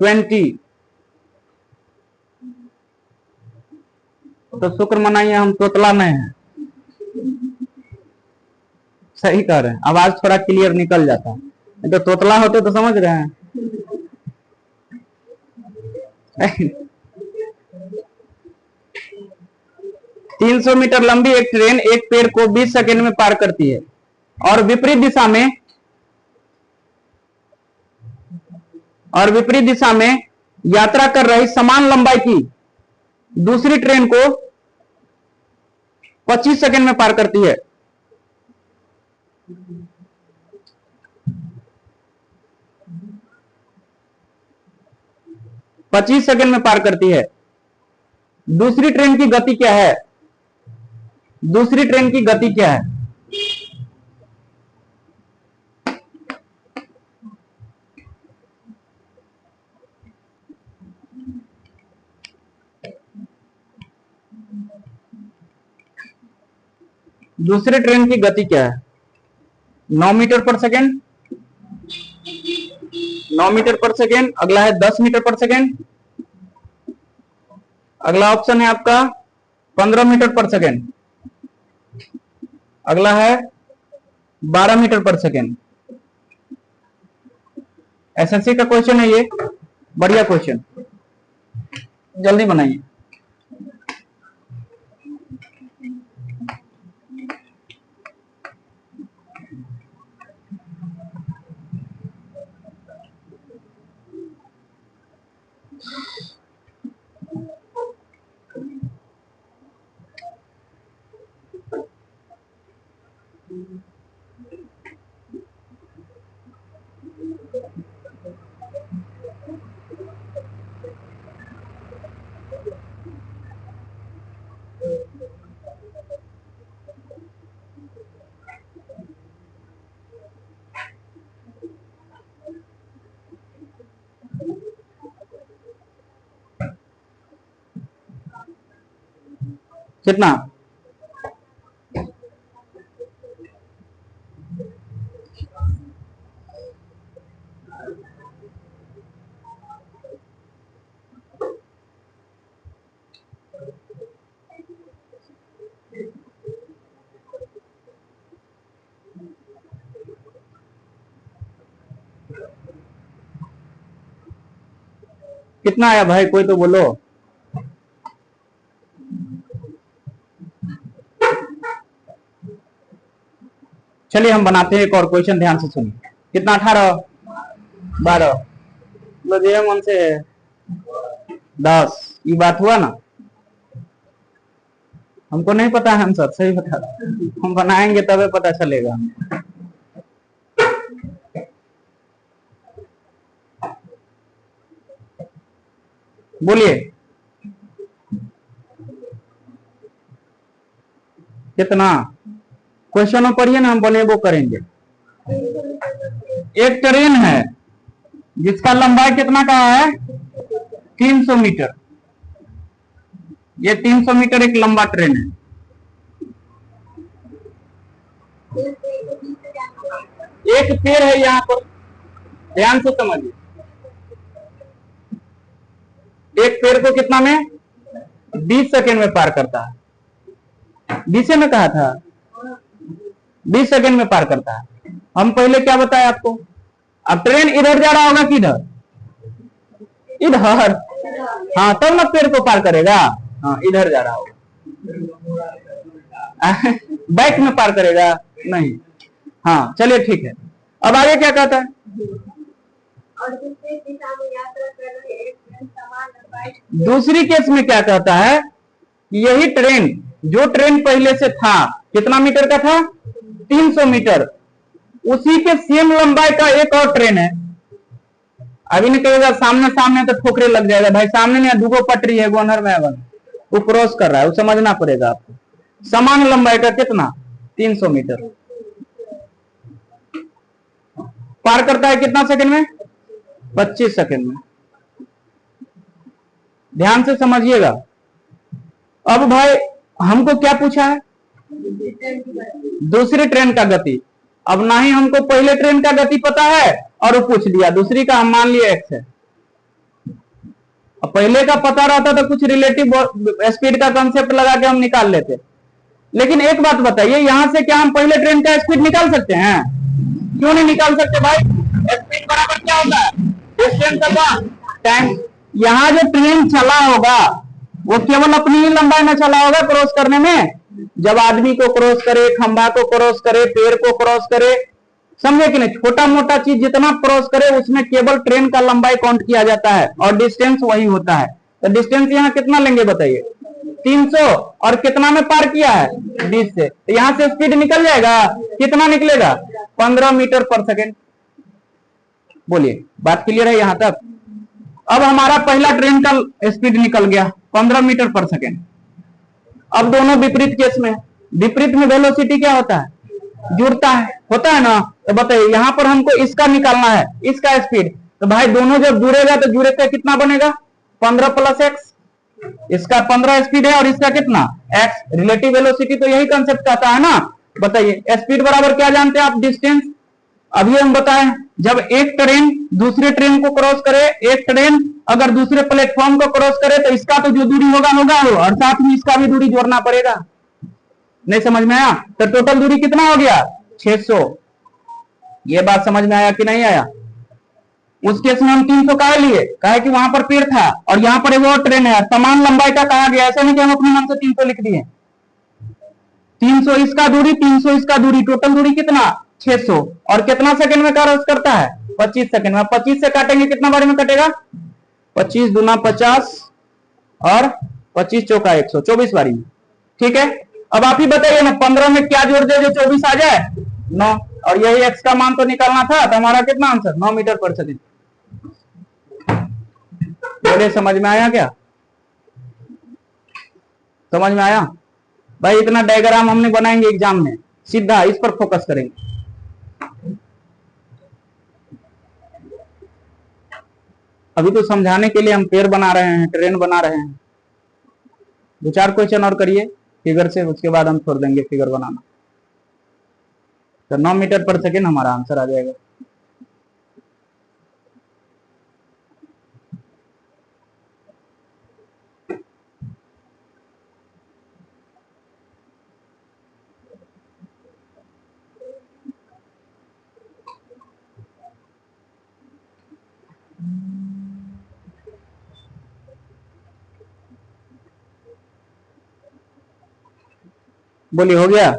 20, तो शुक्र मनाइए हम तोतला नहीं है। सही कह रहे हैं, आवाज थोड़ा क्लियर निकल जाता है। तो तोतला होते तो समझ रहे हैं। 300 मीटर लंबी एक ट्रेन एक पेड़ को 20 सेकंड में पार करती है और विपरीत दिशा में यात्रा कर रही समान लंबाई की दूसरी ट्रेन को 25 सेकंड में पार करती है। दूसरी ट्रेन की गति क्या है? दूसरी ट्रेन की गति क्या है? दूसरी ट्रेन की गति क्या है? 9 मीटर पर सेकेंड, 9 मीटर पर सेकेंड। अगला है 10 मीटर पर सेकेंड। अगला ऑप्शन है आपका 15 मीटर पर सेकेंड। अगला है 12 मीटर पर सेकेंड। एसएससी का क्वेश्चन है ये, बढ़िया क्वेश्चन, जल्दी बनाइए। कितना? कितना आया भाई, कोई तो बोलो। चलिए हम बनाते हैं एक और क्वेश्चन, ध्यान से सुनिए। कितना? 18, 12, मन से 10। ये बात हुआ ना? हमको नहीं पता है आंसर, सही बता, हम बनाएंगे तभी पता चलेगा। बोलिए कितना? क्वेश्चन पढ़िए ना, हम बोले वो करेंगे। एक ट्रेन है जिसका लंबाई कितना का है? 300 मीटर। ये 300 मीटर एक लंबा ट्रेन है। एक पेड़ है यहाँ पर, ध्यान से समझिए। एक पेड़ को कितना में? 20 सेकंड में पार करता है। 20 में कहा था, 20 सेकंड में पार करता है। हम पहले क्या बताया आपको? अब ट्रेन इधर जा रहा होगा, किधर? इधर। हाँ, तब ना पेड़ को पार करेगा। हाँ, इधर जा रहा होगा, बैक में पार करेगा नहीं। हाँ चलिए ठीक है। अब आगे क्या कहता है? दूसरी केस में क्या कहता है? यही ट्रेन, जो ट्रेन पहले से था, कितना मीटर का था? 300 मीटर, उसी के सेम लंबाई का एक और ट्रेन है। अभी नहीं कहेगा सामने सामने तो ठोकरे लग जाएगा भाई। सामने नहीं, दुगो पटरी है, गोनर में वो क्रॉस कर रहा है, वो समझना पड़ेगा आपको। समान लंबाई का कितना? 300 मीटर। पार करता है कितना सेकंड में? 25 सेकंड में। ध्यान से समझिएगा। अब भाई हमको क्या पूछा है? दूसरी ट्रेन का गति। अब ना ही हमको पहले ट्रेन का गति पता है और वो पूछ दिया दूसरी का, हम मान लिया x है। अब पहले का पता रहता तो कुछ रिलेटिव स्पीड का कंसेप्ट लगा के हम निकाल लेते। लेकिन एक बात बताइए, यहां से क्या हम पहले ट्रेन का स्पीड निकाल सकते हैं? क्यों नहीं निकाल सकते भाई? स्पीड बराबर क्या होता है? Distance upon time. यहाँ जो ट्रेन चला होगा वो केवल अपनी ही लंबाई में चला होगा क्रॉस करने में। जब आदमी को क्रॉस करे, खंभा को क्रॉस करे, पेड़ को क्रॉस करे, समझे कि नहीं, छोटा मोटा चीज जितना क्रॉस करे उसमें केवल ट्रेन का लंबाई काउंट किया जाता है और डिस्टेंस वही होता है। तो डिस्टेंस यहाँ कितना लेंगे बताइए? 300। और कितना में पार किया है? 20 से। तो यहां से स्पीड निकल जाएगा, कितना निकलेगा? 15 मीटर पर सेकेंड। बोलिए, बात क्लियर है यहां तक? अब हमारा पहला ट्रेन का स्पीड निकल गया 15 मीटर पर सेकेंड। अब दोनों विपरीत केस में, विपरीत में वेलोसिटी क्या होता है? जुड़ता है, होता है ना? तो बताइए यहां पर हमको इसका निकालना है, इसका स्पीड। तो भाई दोनों जब जुड़ेगा तो जुड़े पे कितना बनेगा? 15 प्लस एक्स। इसका 15 स्पीड है और इसका कितना? एक्स। रिलेटिव वेलोसिटी तो यही कंसेप्ट कहता है ना। बताइए स्पीड बराबर क्या जानते हैं आप? डिस्टेंस। अभी हम बताएं, जब एक ट्रेन दूसरे ट्रेन को क्रॉस करे, एक ट्रेन अगर दूसरे प्लेटफॉर्म को क्रॉस करे तो इसका तो जो दूरी होगा होगा हो, और साथ में इसका भी दूरी जोड़ना पड़ेगा। नहीं समझ में आया? तो टोटल दूरी कितना हो गया? 600। ये बात समझ में आया कि नहीं आया? उस केस में हम 300 कहा लिए, कहा कि वहां पर पेड़ था और यहाँ पर एक और ट्रेन है, समान लंबाई का कहा गया। ऐसा नहीं कि हम अपने मन से 300 लिख दिए। 300 इसका दूरी, 300 इसका दूरी, टोटल दूरी कितना? 600। और कितना सेकंड में क्रॉस करता है? 25 सेकंड में। 25 से काटेंगे कितना बारी में कटेगा? 25 दूना 50 और 25 चौका 100, 24 बारी में। ठीक है, अब आप ही बताइए ना, 15 में क्या जोड़ दे जो 24 आ जाए? 9। और यही एक्स का मान तो निकालना था, तो हमारा कितना आंसर? 9 मीटर पर सेकंड। बोले समझ में आया क्या? समझ में आया भाई? इतना डायग्राम हमने बनाएंगे एग्जाम में, सीधा इस पर फोकस करेंगे। अभी तो समझाने के लिए हम पेड़ बना रहे हैं, ट्रेन बना रहे हैं। 2-4 क्वेश्चन और करिए फिगर से, उसके बाद हम छोड़ देंगे फिगर बनाना। तो 9 मीटर पर सेकेंड हमारा आंसर आ जाएगा। बोलिए, हो गया?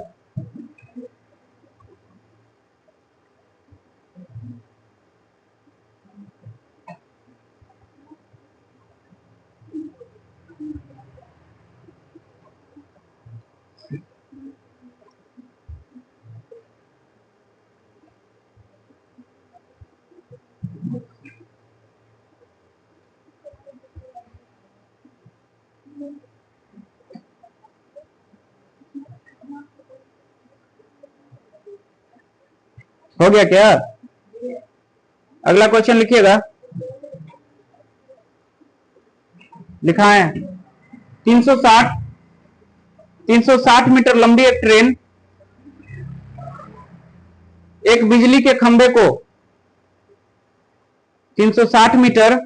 हो गया क्या? अगला क्वेश्चन लिखिएगा। लिखा है 360 360 मीटर लंबी एक ट्रेन एक बिजली के खंभे को 360 मीटर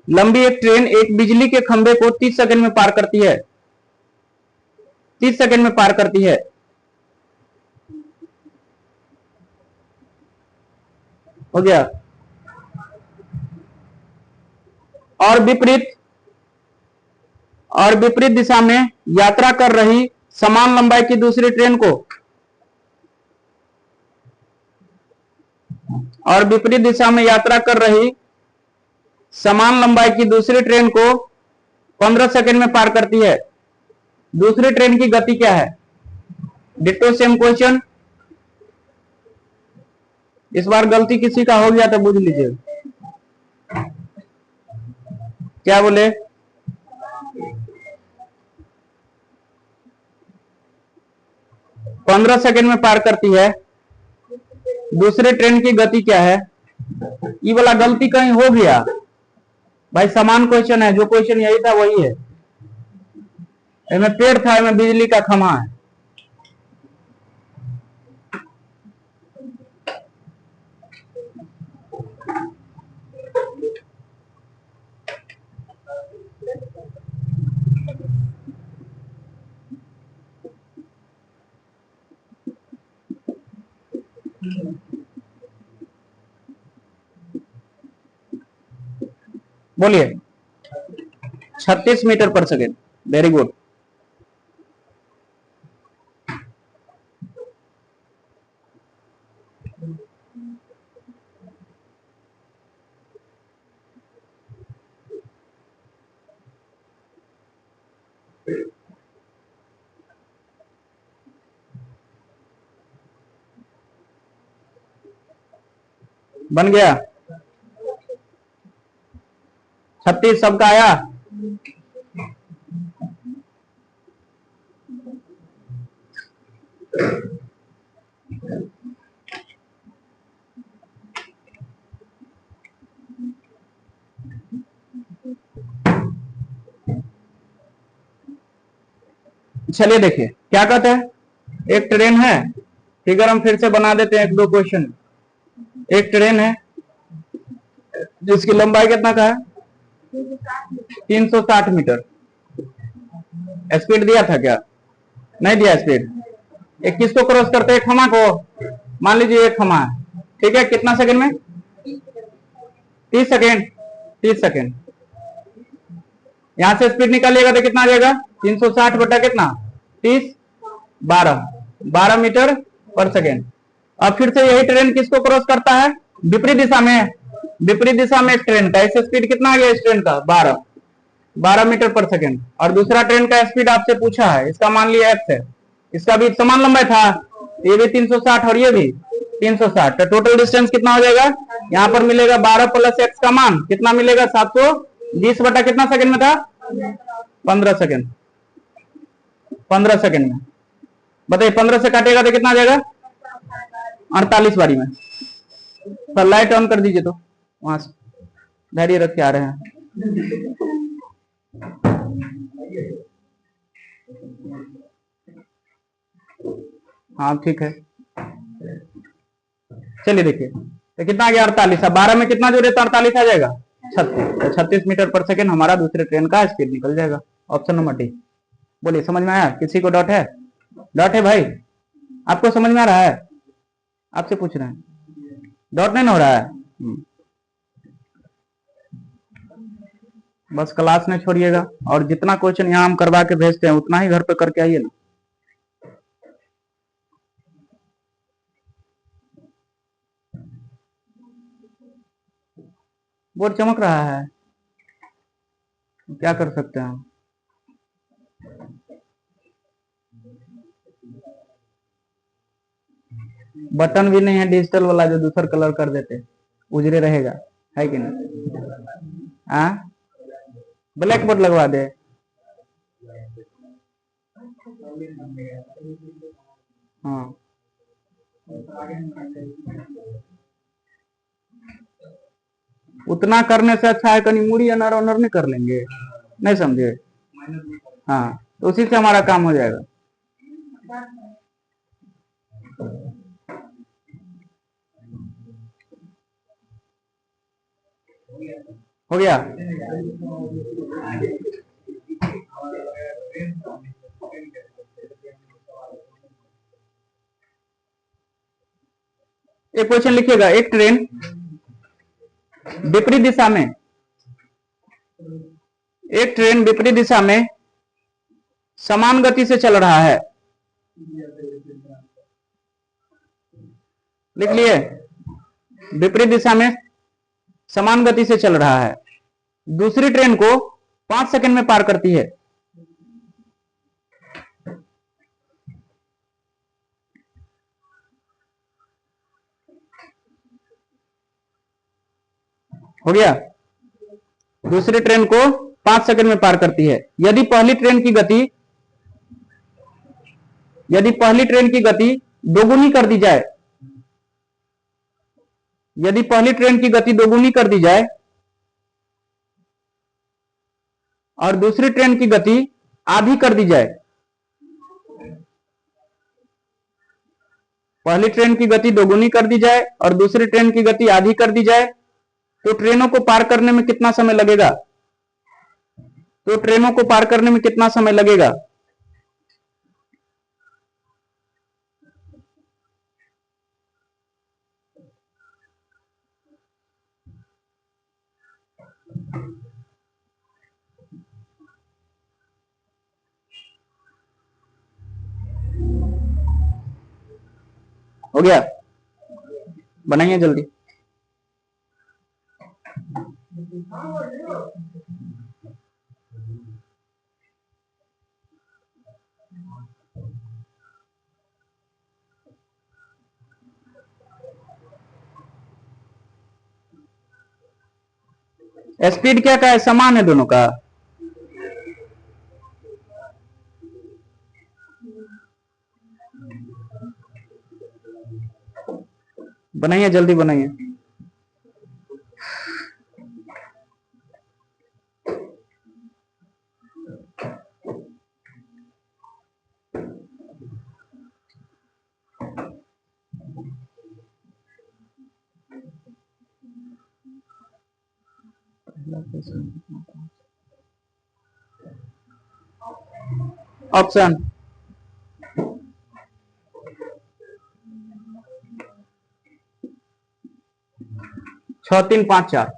लंबी एक ट्रेन एक बिजली के खंभे को 30 सेकंड में पार करती है। 30 सेकंड में पार करती है। हो गया? और विपरीत दिशा में यात्रा कर रही समान लंबाई की दूसरी ट्रेन को और विपरीत दिशा में यात्रा कर रही समान लंबाई की दूसरी ट्रेन को 15 सेकंड में पार करती है। दूसरी ट्रेन की गति क्या है? Ditto same question. इस बार गलती किसी का हो गया तो बुझ लीजिए। क्या बोले? पंद्रह सेकंड में पार करती है। दूसरे ट्रेन की गति क्या है? ये वाला गलती कहीं हो गया भाई, समान क्वेश्चन है, जो क्वेश्चन यही था वही है। इसमें पेड़ था, इसमें बिजली का खंभा है। बोलिए 36 मीटर पर सेकेंड। Very good. बन गया 36 सबका आया। चलिए देखिए क्या कहते हैं। एक ट्रेन है, फिगर हम फिर से बना देते हैं एक दो क्वेश्चन। एक ट्रेन है जिसकी लंबाई कितना का है 360 मीटर। स्पीड दिया था क्या? नहीं दिया स्पीड। एक किसको क्रॉस करते हैं? खमा को। मान लीजिए एक खमा है, ठीक है। कितना सेकंड में? 30 सेकंड। 30 सेकंड। यहां से स्पीड निकालिएगा तो कितना आ जाएगा? 360 बटा कितना 30, 12 मीटर पर सेकेंड। अब फिर से यही ट्रेन किसको क्रॉस करता है? विपरीत दिशा में। विपरीत दिशा में एक ट्रेन का इस स्पीड कितना आ गया इस ट्रेन का? 12 मीटर पर सेकेंड। और दूसरा ट्रेन का स्पीड आपसे पूछा है, इसका मान लिया एक्स है, इसका भी समान लंबाई था, ये भी 360 और ये भी 360। तो टोटल डिस्टेंस कितना हो जाएगा? यहाँ पर मिलेगा 12 प्लस एक्स का मान कितना मिलेगा? 720 बटा कितना सेकंड में था? 15 सेकंड। 15 सेकंड में बताइए 15 से काटेगा तो कितना आ जाएगा? 48 बारी में। तो लाइट ऑन कर दीजिए, तो वहां से धैर्य रख के आ रहे हैं। हाँ ठीक है। चलिए देखिए तो कितना आ गया? 48। 12 में कितना जोड़े तो 48 आ जाएगा? 36। तो 36 मीटर पर सेकेंड हमारा दूसरे ट्रेन का स्पीड निकल जाएगा। Option number D. बोलिए समझ में आया? किसी को डॉट है? डॉट है भाई? आपको समझ में आ रहा है? आपसे पूछ रहे हैं, डॉट नहीं हो रहा है? बस क्लास में छोड़िएगा और जितना क्वेश्चन यहाँ हम करवा के भेजते हैं उतना ही घर पे करके आइए ना। बोर्ड चमक रहा है, क्या कर सकते हैं हम। बटन भी नहीं है डिजिटल वाला जो दूसरा कलर कर देते, उजरे रहेगा, है कि नहीं? हाँ ब्लैक बोर्ड लगवा दे। हाँ उतना करने से अच्छा है कहीं मूड़ी अनार ऑनर नहीं कर लेंगे, नहीं समझे? हाँ तो उसी से हमारा काम हो जाएगा। हो गया। एक क्वेश्चन लिखिएगा। एक ट्रेन विपरीत दिशा में, एक ट्रेन विपरीत दिशा में समान गति से चल रहा है। लिख लिए? विपरीत दिशा में समान गति से चल रहा है, दूसरी ट्रेन को 5 सेकंड में पार करती है। हो गया? दूसरी ट्रेन को 5 सेकंड में पार करती है। यदि पहली ट्रेन की गति, यदि पहली ट्रेन की गति दोगुनी कर दी जाए, यदि पहली ट्रेन की गति दोगुनी कर दी जाए और दूसरी ट्रेन की गति आधी कर दी जाए, पहली ट्रेन की गति दोगुनी कर दी जाए और दूसरी ट्रेन की गति आधी कर दी जाए, तो ट्रेनों को पार करने में कितना समय लगेगा? तो ट्रेनों को पार करने में कितना समय लगेगा? हो गया, बनाइए जल्दी। स्पीड क्या का है, समान है दोनों का। बनाइए जल्दी बनाइए। ऑप्शन 6 3 5 4।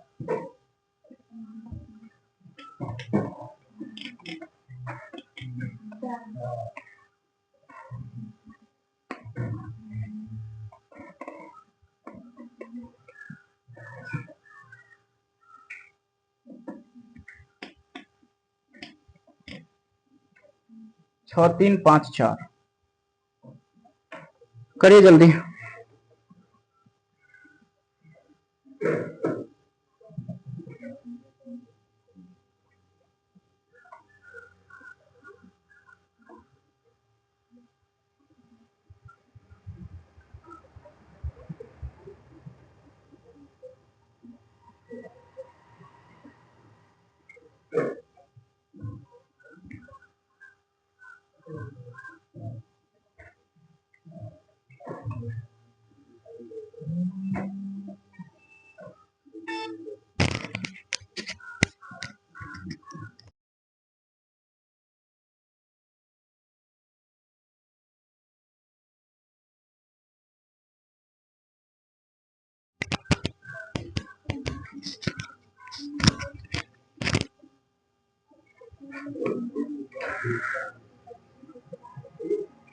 छः तीन पाँच चार, करिए जल्दी।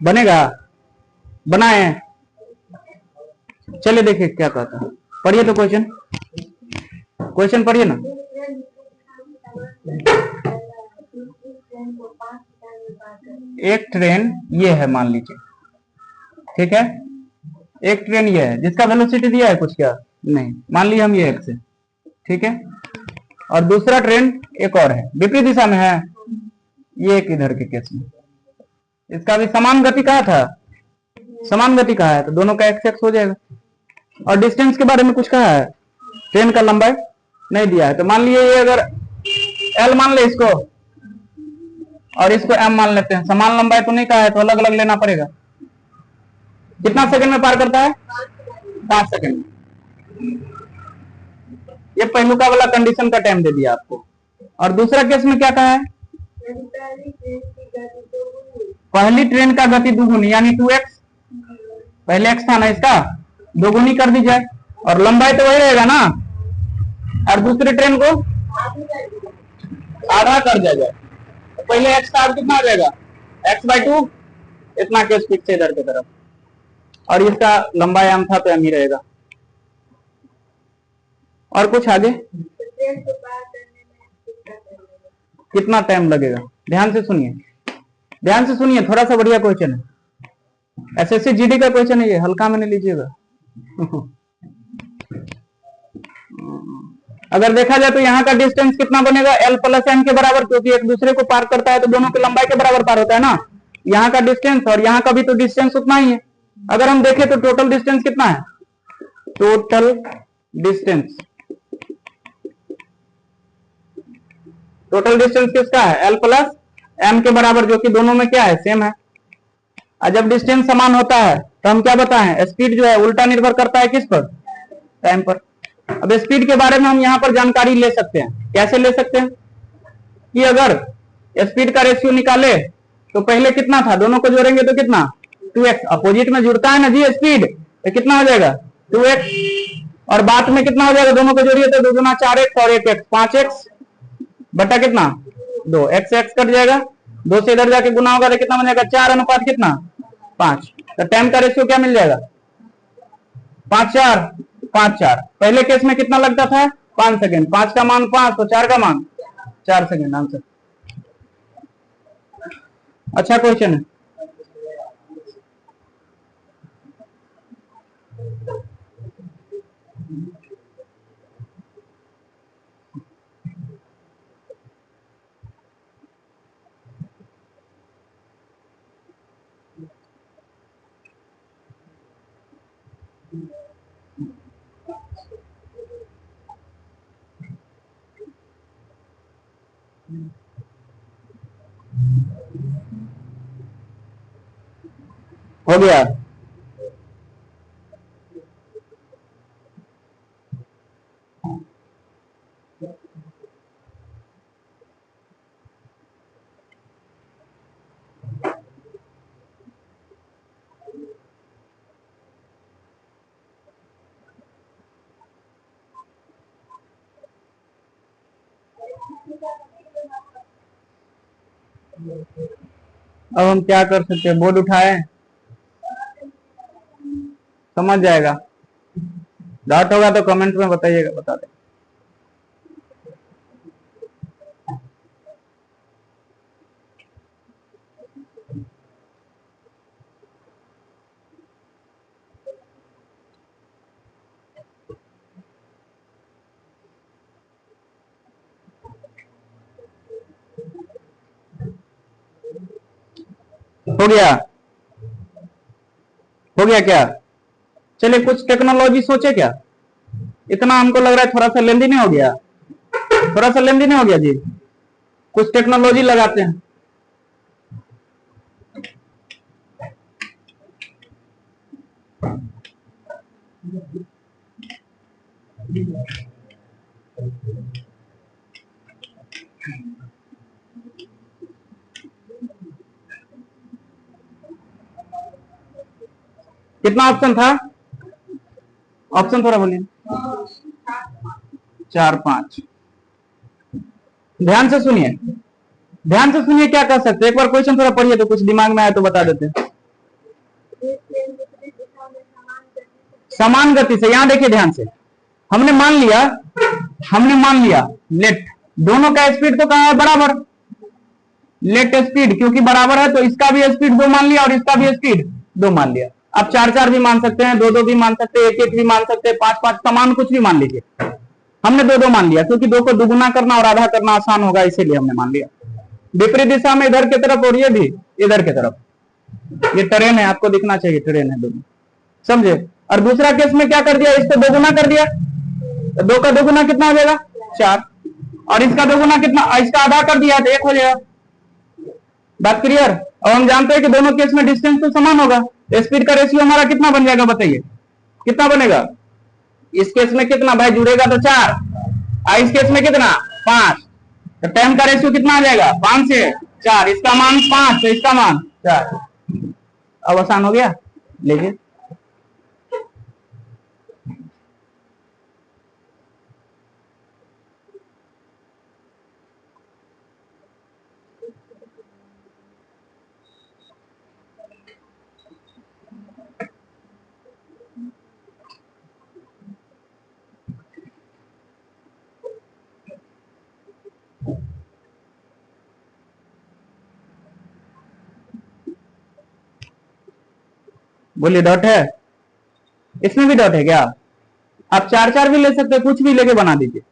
बनेगा, बनाए। चलिए देखिए क्या कहता है, पढ़िए तो क्वेश्चन, क्वेश्चन पढ़िए ना। एक ट्रेन ये है मान लीजिए, ठीक है, एक ट्रेन ये है जिसका वेलोसिटी दिया है कुछ क्या नहीं, मान लीजिए हम ये एक्स है, ठीक है, और दूसरा ट्रेन एक और है विपरीत दिशा में है, ये एक इधर के केस में, इसका भी समान गति कहा था, समान गति कहा है, तो दोनों का एक्स एक्स हो जाएगा। और डिस्टेंस के बारे में कुछ कहा है, ट्रेन का लंबाई नहीं दिया है, तो मान लीजिए ये अगर एल मान ले इसको और इसको एम मान लेते हैं, समान लंबाई तो नहीं कहा है, तो अलग अलग लेना पड़ेगा। कितना सेकंड में पार करता है, 5 सेकंड। ये पहलुका वाला कंडीशन का टाइम दे दिया आपको। और दूसरा केस में क्या कहा है, पहली ट्रेन का गति दुगुनी यानी 2x, पहले x था ना, इसका दोगुनी कर दी जाए, और लंबाई तो वही रहेगा ना, और दूसरी ट्रेन को आधा कर दिया जाए, तो पहले x का कितना हो जाएगा, x/2, इतना केस फिक्स है इधर की तरफ, और इसका लंबाई m था तो m ही रहेगा। और कुछ आगे, कितना टाइम लगेगा, ध्यान से सुनिए, ध्यान से सुनिए, थोड़ा सा बढ़िया क्वेश्चन है, एसएससी जीडी का क्वेश्चन है ये, हल्का में नहीं लीजिएगा। अगर देखा जाए तो यहाँ का डिस्टेंस कितना बनेगा, L + M के बराबर, क्योंकि एक दूसरे को पार करता है तो दोनों की लंबाई के बराबर पार होता है ना, यहाँ का डिस्टेंस और यहाँ का भी तो डिस्टेंस उतना ही है। अगर हम देखें तो टोटल डिस्टेंस कितना है, टोटल डिस्टेंस, टोटल डिस्टेंस किसका है, L + M के बराबर, जो कि दोनों में क्या है, सेम है। और जब डिस्टेंस समान होता है तो हम क्या बताएं, स्पीड जो है उल्टा निर्भर करता है किस पर, टाइम पर। अब स्पीड के बारे में हम यहाँ पर जानकारी ले सकते हैं, कैसे ले सकते हैं कि अगर स्पीड का रेशियो निकाले तो पहले कितना था, दोनों को जोड़ेंगे तो कितना, 2x, अपोजिट में जुड़ता है ना जी स्पीड, तो कितना हो जाएगा 2x, और बाद में कितना हो जाएगा, दोनों को जोड़िए तो 2 गुना 4x और 1x 5x बटा कितना 2, x x कट जाएगा, 2 से इधर जाके गुना होगा तो कितना बनेगा 4 अनुपात कितना 5, तो टाइम का रेशियो क्या मिल जाएगा 5 4 5 4। पहले केस में कितना लगता था? 5 सेकेंड। 5 का मान 5 तो 4 का मान 4 सेकेंड। आंसर। अच्छा क्वेश्चन है। हो गया। अब हम क्या कर सकते हैं? बोर्ड उठाए, समझ जाएगा। डाउट होगा तो कमेंट में बताइएगा, बता दें। हो गया? हो गया क्या? चलिए कुछ टेक्नोलॉजी सोचे क्या? इतना हमको लग रहा है थोड़ा सा लेंदी नहीं हो गया? थोड़ा सा लेंदी नहीं हो गया जी? कुछ टेक्नोलॉजी लगाते हैं। कितना ऑप्शन था? ऑप्शन थोड़ा बोलिए। 4 5। ध्यान से सुनिए, ध्यान से सुनिए क्या कर सकते हैं। एक बार क्वेश्चन थोड़ा पढ़िए तो कुछ दिमाग में आए तो बता देते हैं। समान गति से, यहां देखिए ध्यान से। हमने मान लिया लेट दोनों का स्पीड तो कहा है बराबर। लेट स्पीड क्योंकि बराबर है तो इसका भी स्पीड 2 मान लिया और इसका भी स्पीड 2 मान लिया। आप 4 4 भी मान सकते हैं, 2 2 भी मान सकते हैं, 1 1 भी मान सकते हैं, 5 5 समान कुछ भी मान लीजिए। हमने 2 2 मान लिया क्योंकि 2 को दुगुना करना और आधा करना आसान होगा, इसीलिए हमने मान लिया। विपरीत दिशा में इधर की तरफ और ये भी इधर की तरफ। ये ट्रेन है, आपको दिखना चाहिए ट्रेन है दोनों, समझे। और दूसरा केस में क्या कर दिया? इसको दोगुना कर दिया तो 2 का दोगुना कितना हो जाएगा? 4। और इसका दोगुना कितना? इसका आधा कर दिया तो 1 हो जाएगा। बात क्लियर? और हम जानते हैं कि दोनों केस में डिस्टेंस तो समान होगा। स्पीड का रेशियो हमारा कितना बन जाएगा? बताइए कितना बनेगा? इस केस में कितना भाई जुड़ेगा तो 4, और इस केस में कितना? 5। तो टाइम का रेशियो कितना आ जाएगा? 5 से 4। इसका मान 5 तो इसका मान 4। अब आसान हो गया। लीजिए बोलिए। डॉट है? इसमें भी डॉट है क्या? आप 4 4 भी ले सकते हैं, कुछ भी लेके बना दीजिए।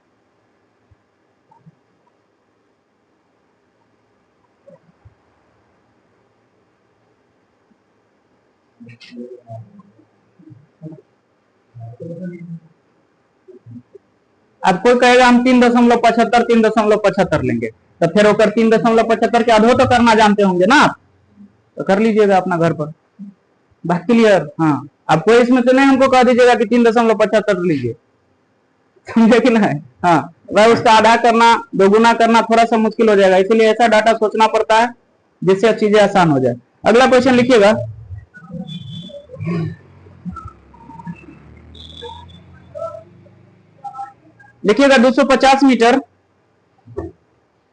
अब कोई कहेगा हम 3.75 3.75 लेंगे, तो फिर होकर 3.75 के आधो तो करना जानते होंगे ना आप, तो कर लीजिएगा अपना घर पर। बात क्लियर? हाँ, अब कोई इसमें से नहीं हमको कह दीजिएगा कि 3.75 लीजिए, समझे कि नहीं? हाँ, वह उसका आधा करना, दोगुना करना थोड़ा सा मुश्किल हो जाएगा, इसीलिए ऐसा डाटा सोचना पड़ता है जिससे चीजें आसान हो जाए। अगला क्वेश्चन लिखिएगा। लिखिएगा 250 मीटर।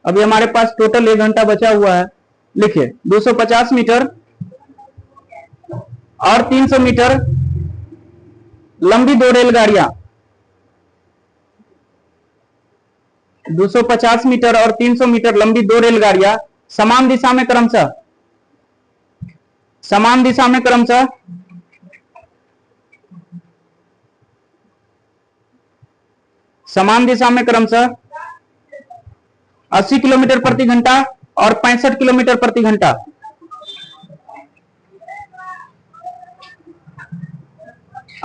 अभी हमारे पास टोटल 1 घंटा बचा हुआ है। लिखिए 250 मीटर और 300 मीटर लंबी दो रेलगाड़ियां 250 मीटर और 300 मीटर लंबी दो रेलगाड़ियां समान दिशा में क्रमशः समान दिशा में क्रमशः समान दिशा में क्रमशः 80 किलोमीटर प्रति घंटा और 65 किलोमीटर प्रति घंटा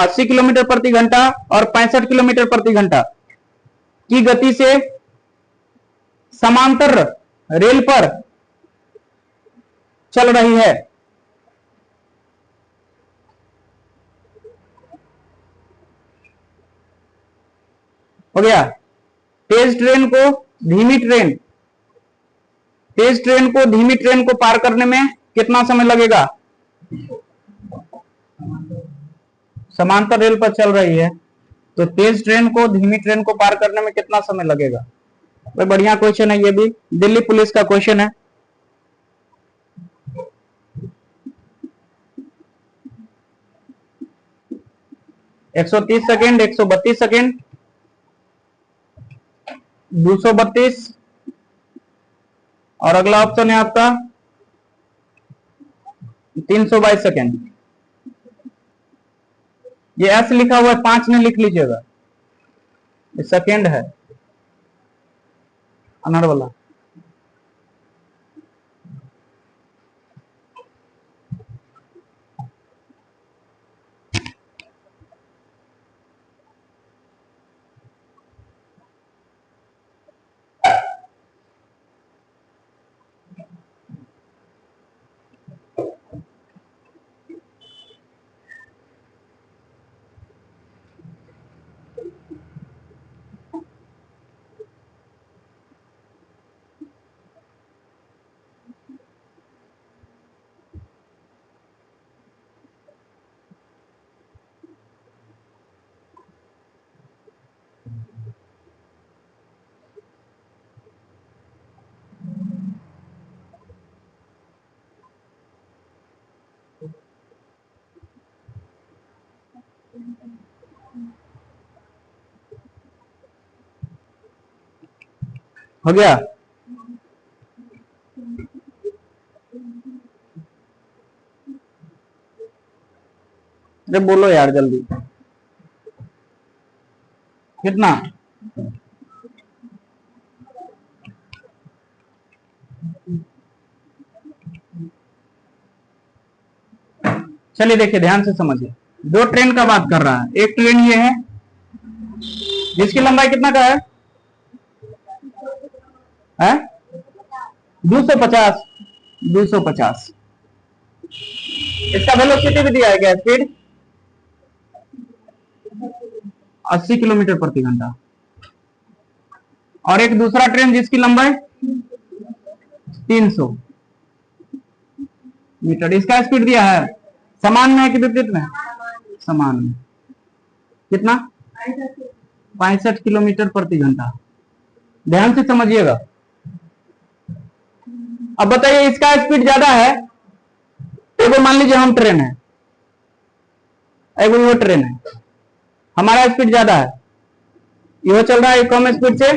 80 किलोमीटर प्रति घंटा और 65 किलोमीटर प्रति घंटा की गति से समांतर रेल पर चल रही है। हो गया। तेज ट्रेन को धीमी ट्रेन को पार करने में कितना समय लगेगा? समांतर रेल पर चल रही है तो तेज ट्रेन को धीमी ट्रेन को पार करने में कितना समय लगेगा? भाई बढ़िया क्वेश्चन है, ये भी दिल्ली पुलिस का क्वेश्चन है। एक 130 सेकेंड, 132 सेकेंड, 232 और अगला ऑप्शन है आपका 322 सेकेंड। ये एस लिखा हुआ है, 5 में लिख लीजिएगा, ये सेकेंड है अनर वाला। हो गया। अरे बोलो यार जल्दी, कितना? चलिए देखिए, ध्यान से समझिए। दो ट्रेन का बात कर रहा है। एक ट्रेन ये है जिसकी लंबाई कितना का है? 250। 250। इसका वेलोसिटी भी दिया है क्या? स्पीड 80 किलोमीटर प्रति घंटा। और एक दूसरा ट्रेन जिसकी लंबाई 300 मीटर, इसका स्पीड दिया है समान में है कि विपरीत में? समान में। कितना? 65 किलोमीटर प्रति घंटा। ध्यान से समझिएगा। अब बताइए, इसका स्पीड ज्यादा है, एगो मान लीजिए हम ट्रेन है, एगो वो ट्रेन है, हमारा स्पीड ज्यादा है, यह चल रहा है कम स्पीड से,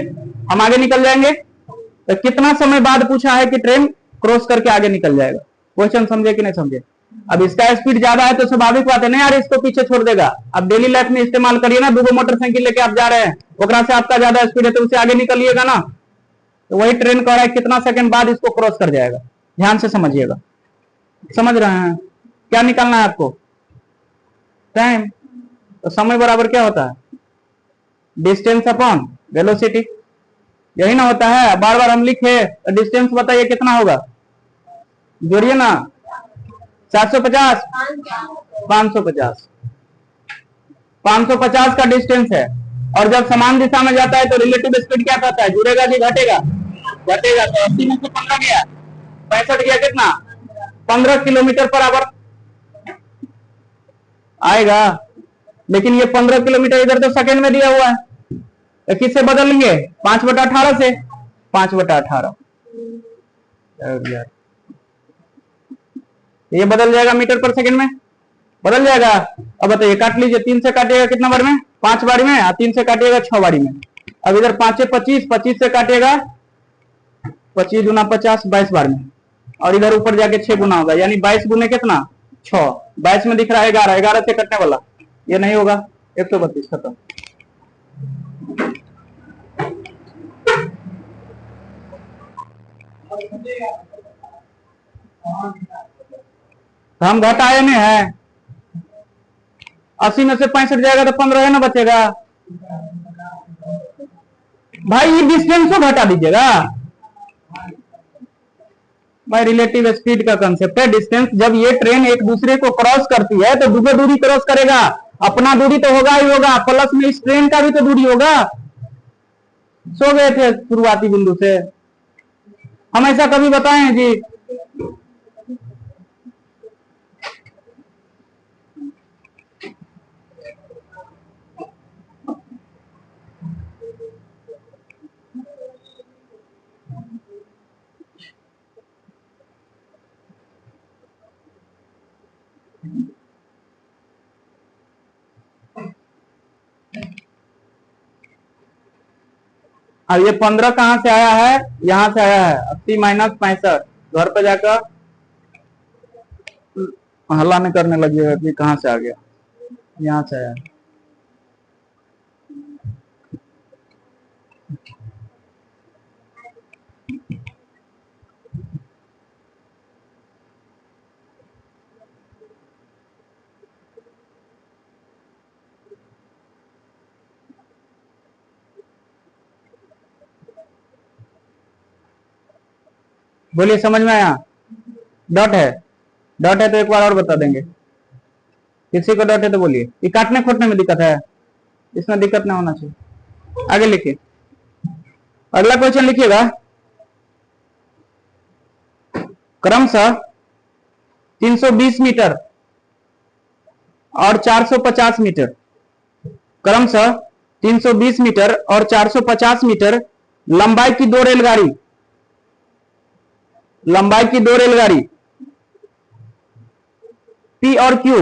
हम आगे निकल जाएंगे तो कितना समय बाद पूछा है कि ट्रेन क्रॉस करके आगे निकल जाएगा। क्वेश्चन समझे कि नहीं समझे? अब इसका स्पीड ज्यादा है तो स्वाभाविक बात है ना यार, इसको पीछे छोड़ देगा। अब डेली लाइफ में इस्तेमाल करिए ना, दो मोटरसाइकिल लेके आप जा रहे हैं, ओकरा से आपका ज्यादा स्पीड है तो उसे आगे निकलिएगा ना, तो वही ट्रेन कह रहा है कितना सेकंड बाद इसको क्रॉस कर जाएगा। ध्यान से समझिएगा। समझ रहे हैं? क्या निकालना है आपको? टाइम। तो समय बराबर क्या होता है? Distance upon velocity. यही ना होता है, बार बार हम लिखे तो डिस्टेंस बताइए कितना होगा, जोड़िए ना। 750, 550। 550 का डिस्टेंस है, और जब समान दिशा में जाता है तो रिलेटिव स्पीड क्या कहता है? जुड़ेगा कि घटेगा? घटेगा। तो 80 में से 15 गया, 65 गया, कितना? 15 किलोमीटर पर आवर आएगा। लेकिन ये 15 किलोमीटर इधर तो सेकंड में दिया हुआ है, तो किससे बदलेंगे? 5/18 से। 5/18 ये बदल जाएगा मीटर पर सेकंड में। बदल जाएगा। अब बताइए, काट लीजिए, 3 से काटिएगा कितना बार में, 5 बारी में, 3 से काटिएगा 6 बारी में। अब इधर 5 25, 25 से काटिएगा 25 गुना 50, 22 बार में। और इधर ऊपर जाके 6 गुना होगा, यानी 22 गुने कितना 6, 22 में दिख रहा है 11, 11 से कटने वाला, ये नहीं होगा, 132 खत्म। हम घटाए में है, 80 में से 65 जाएगा तो 15 है ना बचेगा। भाई ये डिस्टेंस को घटा दीजिएगा भाई, रिलेटिव स्पीड का कंसेप्ट है। डिस्टेंस, जब ये ट्रेन एक दूसरे को क्रॉस करती है तो दूसरी दूरी क्रॉस करेगा, अपना दूरी तो होगा ही होगा, प्लस में इस ट्रेन का भी तो दूरी होगा। सो गए थे शुरुआती बिंदु से, हम ऐसा कभी बताएं जी? अब ये 15 कहां से आया है, यहां से आया है, 80 माइनस 65, घर पे जाकर हल्ला नहीं करने लगिएगा कि कहां से आ गया, यहां से आया। बोलिए, समझ में आया? डॉट है, डॉट है तो एक बार और बता देंगे, किसी को डॉट है तो बोलिए। ये काटने खोटने में दिक्कत है, इसमें दिक्कत ना होना चाहिए। आगे लिखिए, अगला क्वेश्चन लिखिएगा। क्रमशः 320 मीटर और 450 मीटर, क्रमशः 320 मीटर और 450 मीटर लंबाई की दो रेलगाड़ी, लंबाई की दो रेलगाड़ी पी और क्यू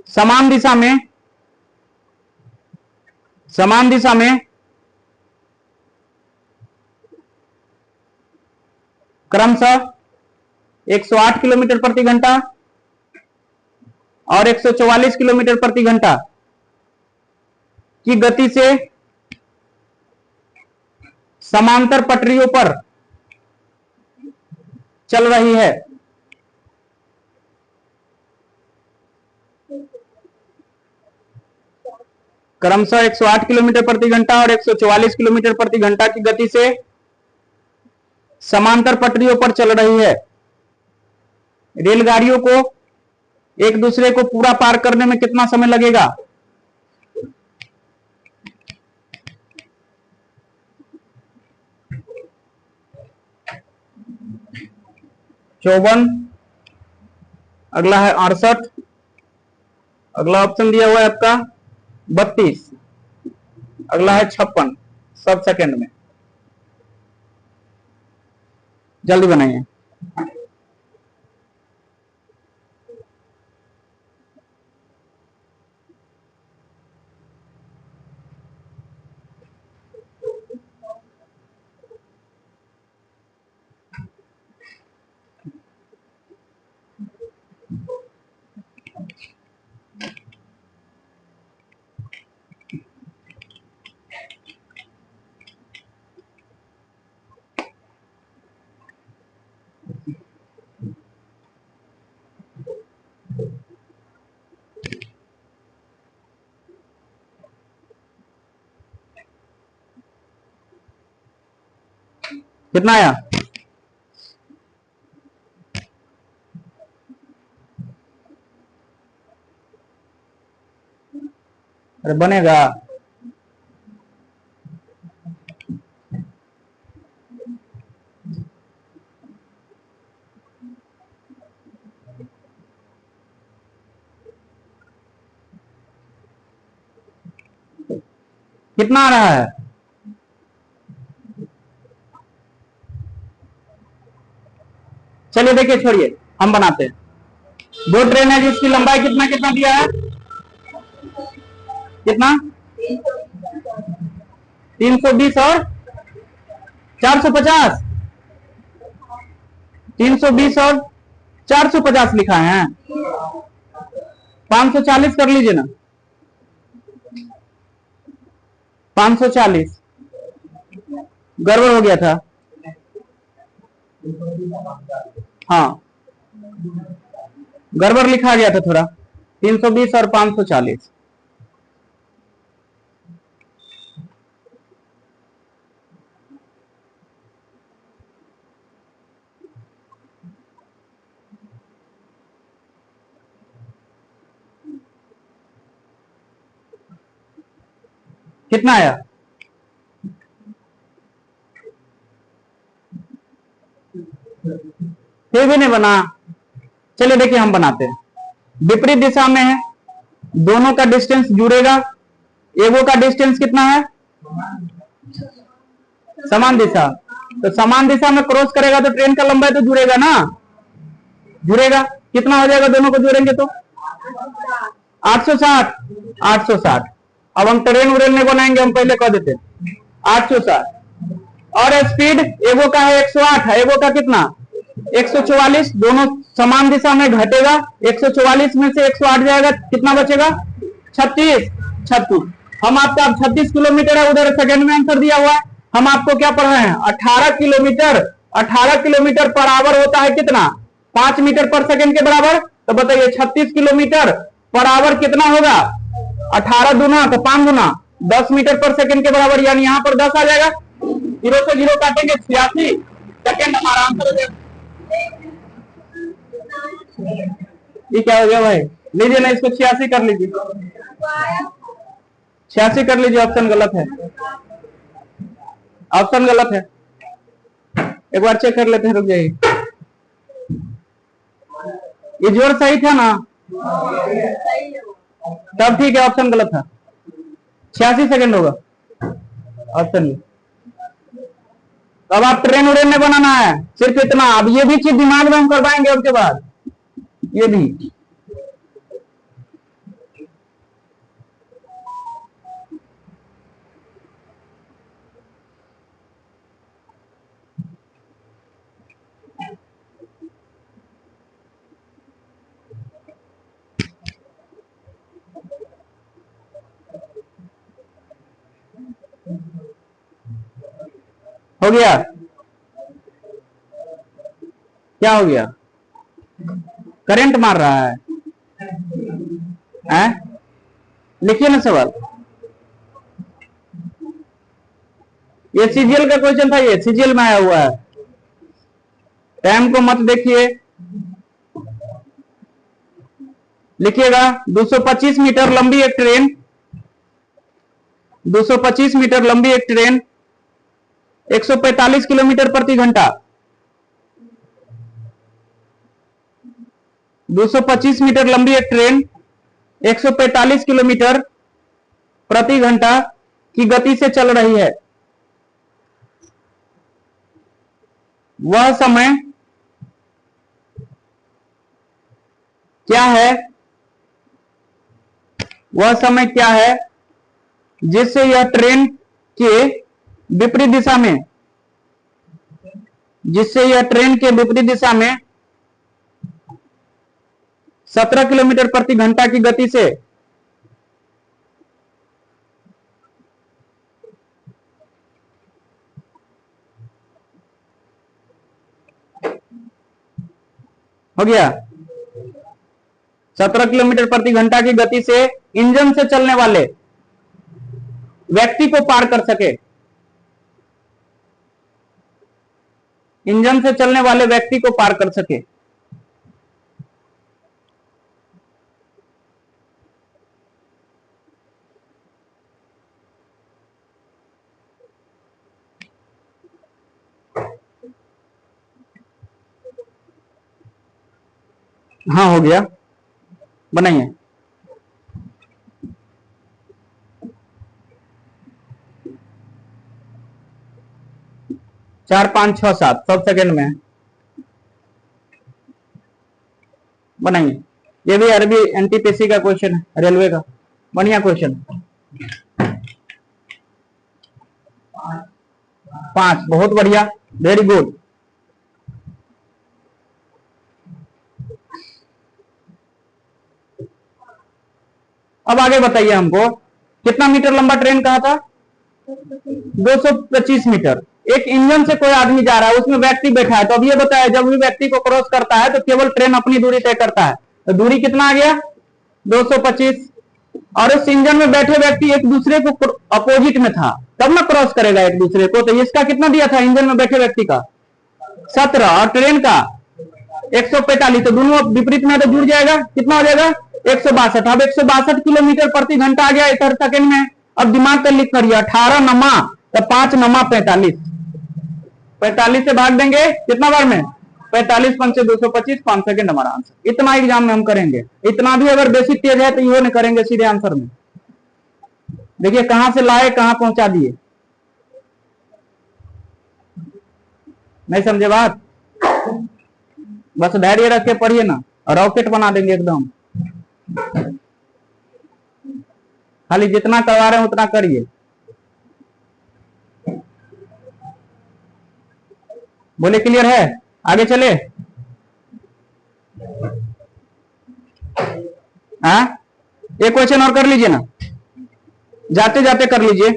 समान दिशा में, समान दिशा में क्रमशः 108 किलोमीटर प्रति घंटा और 144 किलोमीटर प्रति घंटा की गति से समांतर पटरियों पर चल रही है। क्रमशः 108 किलोमीटर प्रति घंटा और 144 किलोमीटर प्रति घंटा की गति से समांतर पटरियों पर चल रही है। रेलगाड़ियों को एक दूसरे को पूरा पार करने में कितना समय लगेगा? चौवन, अगला है 68, अगला ऑप्शन दिया हुआ है आपका 32, अगला है 56 सब सेकंड में। जल्दी बनाइए। कितना आया? अरे बनेगा, कितना आ रहा है? चलिए देखिए, छोड़िए, हम बनाते हैं। दो ट्रेन है जिसकी लंबाई कितना कितना दिया है, कितना 320 और 450, 320 और 450 लिखा है, 540 कर लीजिए ना, 540 गड़बड़ हो गया था। हाँ गड़बड़ लिखा गया था थोड़ा, 320 और 540। कितना आया, फिर भी नहीं बना। चलिए देखिए हम बनाते हैं। विपरीत दिशा में है, दोनों का डिस्टेंस जुड़ेगा, एगो का डिस्टेंस कितना है, समान दिशा, तो समान दिशा में क्रॉस करेगा तो ट्रेन का लंबाई तो जुड़ेगा ना, जुड़ेगा, कितना हो जाएगा दोनों को जोड़ेंगे तो 860, 860। अब हम ट्रेन उड़ेल नहीं बनाएंगे, हम पहले कह देते 860। और स्पीड एगो का है 108 है, एगो का कितना 144, दोनों समान दिशा में घटेगा, 144 में से 108 जाएगा, कितना बचेगा 36, 36। हम आपका 36 किलोमीटर है, उधर सेकंड में आंसर दिया हुआ है। हम आपको क्या पढ़ रहे हैं, 18 किलोमीटर, 18 किलोमीटर पर आवर होता है कितना, 5 मीटर पर सेकंड के बराबर। तो बताइए 36 किलोमीटर पर आवर कितना होगा, 18 गुना तो 5 गुना 10 मीटर पर सेकंड के बराबर, यानी यहां पर 10 आ जाएगा, 0 से 0 काटेंगे 86 सेकंड हमारा आंसर हो जाएगा। ये क्या हो गया भाई, लीजिए ना इसको 86 कर लीजिए, 86 कर लीजिए, ऑप्शन गलत है, ऑप्शन गलत है, एक बार चेक कर लेते हैं, रुक जाइए। ये जोड़ सही था ना, तब ठीक है, ऑप्शन गलत था, 86 सेकंड होगा ऑप्शन में। अब आप ट्रेन उड़ेन में बनाना है, सिर्फ इतना। अब ये भी चीज दिमाग में हम करवाएंगे उसके बाद, ये भी हो गया, क्या हो गया, करंट मार रहा है? लिखिए ना सवाल, ये सीजीएल का क्वेश्चन था, ये सीजीएल में आया हुआ है, टाइम को मत देखिए, लिखिएगा 225 मीटर लंबी एक ट्रेन, 225 मीटर लंबी एक ट्रेन 145 किलोमीटर प्रति घंटा, 225 मीटर लंबी एक ट्रेन 145 किलोमीटर प्रति घंटा की गति से चल रही है। वह समय क्या है, वह समय क्या है जिससे यह ट्रेन के विपरीत दिशा में, जिससे यह ट्रेन के विपरीत दिशा में 17 किलोमीटर प्रति घंटा की गति से हो गया, 17 किलोमीटर प्रति घंटा की गति से इंजन से चलने वाले व्यक्ति को पार कर सके, इंजन से चलने वाले व्यक्ति को पार कर सके। हाँ हो गया, बनाइए। 4 5 6 7 सब सेकंड में, बनाइए। ये भी अरबी एनटीपीसी का क्वेश्चन है, रेलवे का, बढ़िया क्वेश्चन। 5, बहुत बढ़िया, वेरी गुड। अब आगे बताइए हमको, कितना मीटर लंबा ट्रेन कहा था? 225 मीटर। एक इंजन से कोई आदमी जा रहा है, उसमें व्यक्ति बैठा है, तो अब ये बताया जब भी व्यक्ति को क्रॉस करता है तो केवल ट्रेन अपनी दूरी तय करता है, तो दूरी कितना आ गया? 225। और इस इंजन में बैठे व्यक्ति एक दूसरे को अपोजिट में था, तब ना क्रॉस करेगा एक दूसरे को, तो इसका कितना दिया था इंजन में बैठे व्यक्ति का? 17, और ट्रेन का 145, तो दोनों विपरीत में तो जुड़ जाएगा, कितना हो जाएगा? 162। अब 162 किलोमीटर प्रति घंटा आ गया 1 सेकंड में। अब दिमाग कर लिख करिए, 18 नमा तो 5 नमा 45, 45 से भाग देंगे कितना बार में? 45 पंचे 225, 5 सेकंड हमारा आंसर। इतना एग्जाम में हम करेंगे, इतना भी अगर बेसिक तेज है तो ये नहीं करेंगे सीधे आंसर में। देखिए कहां से लाए कहां पहुंचा दिए, नहीं समझे बात? बस धैर्य रख के पढ़िए ना, रॉकेट बना देंगे एकदम। खाली जितना करवा रहे हैं उतना करिए। बोले क्लियर है? आगे चले? हाँ, एक क्वेश्चन और कर लीजिए ना, जाते जाते कर लीजिए।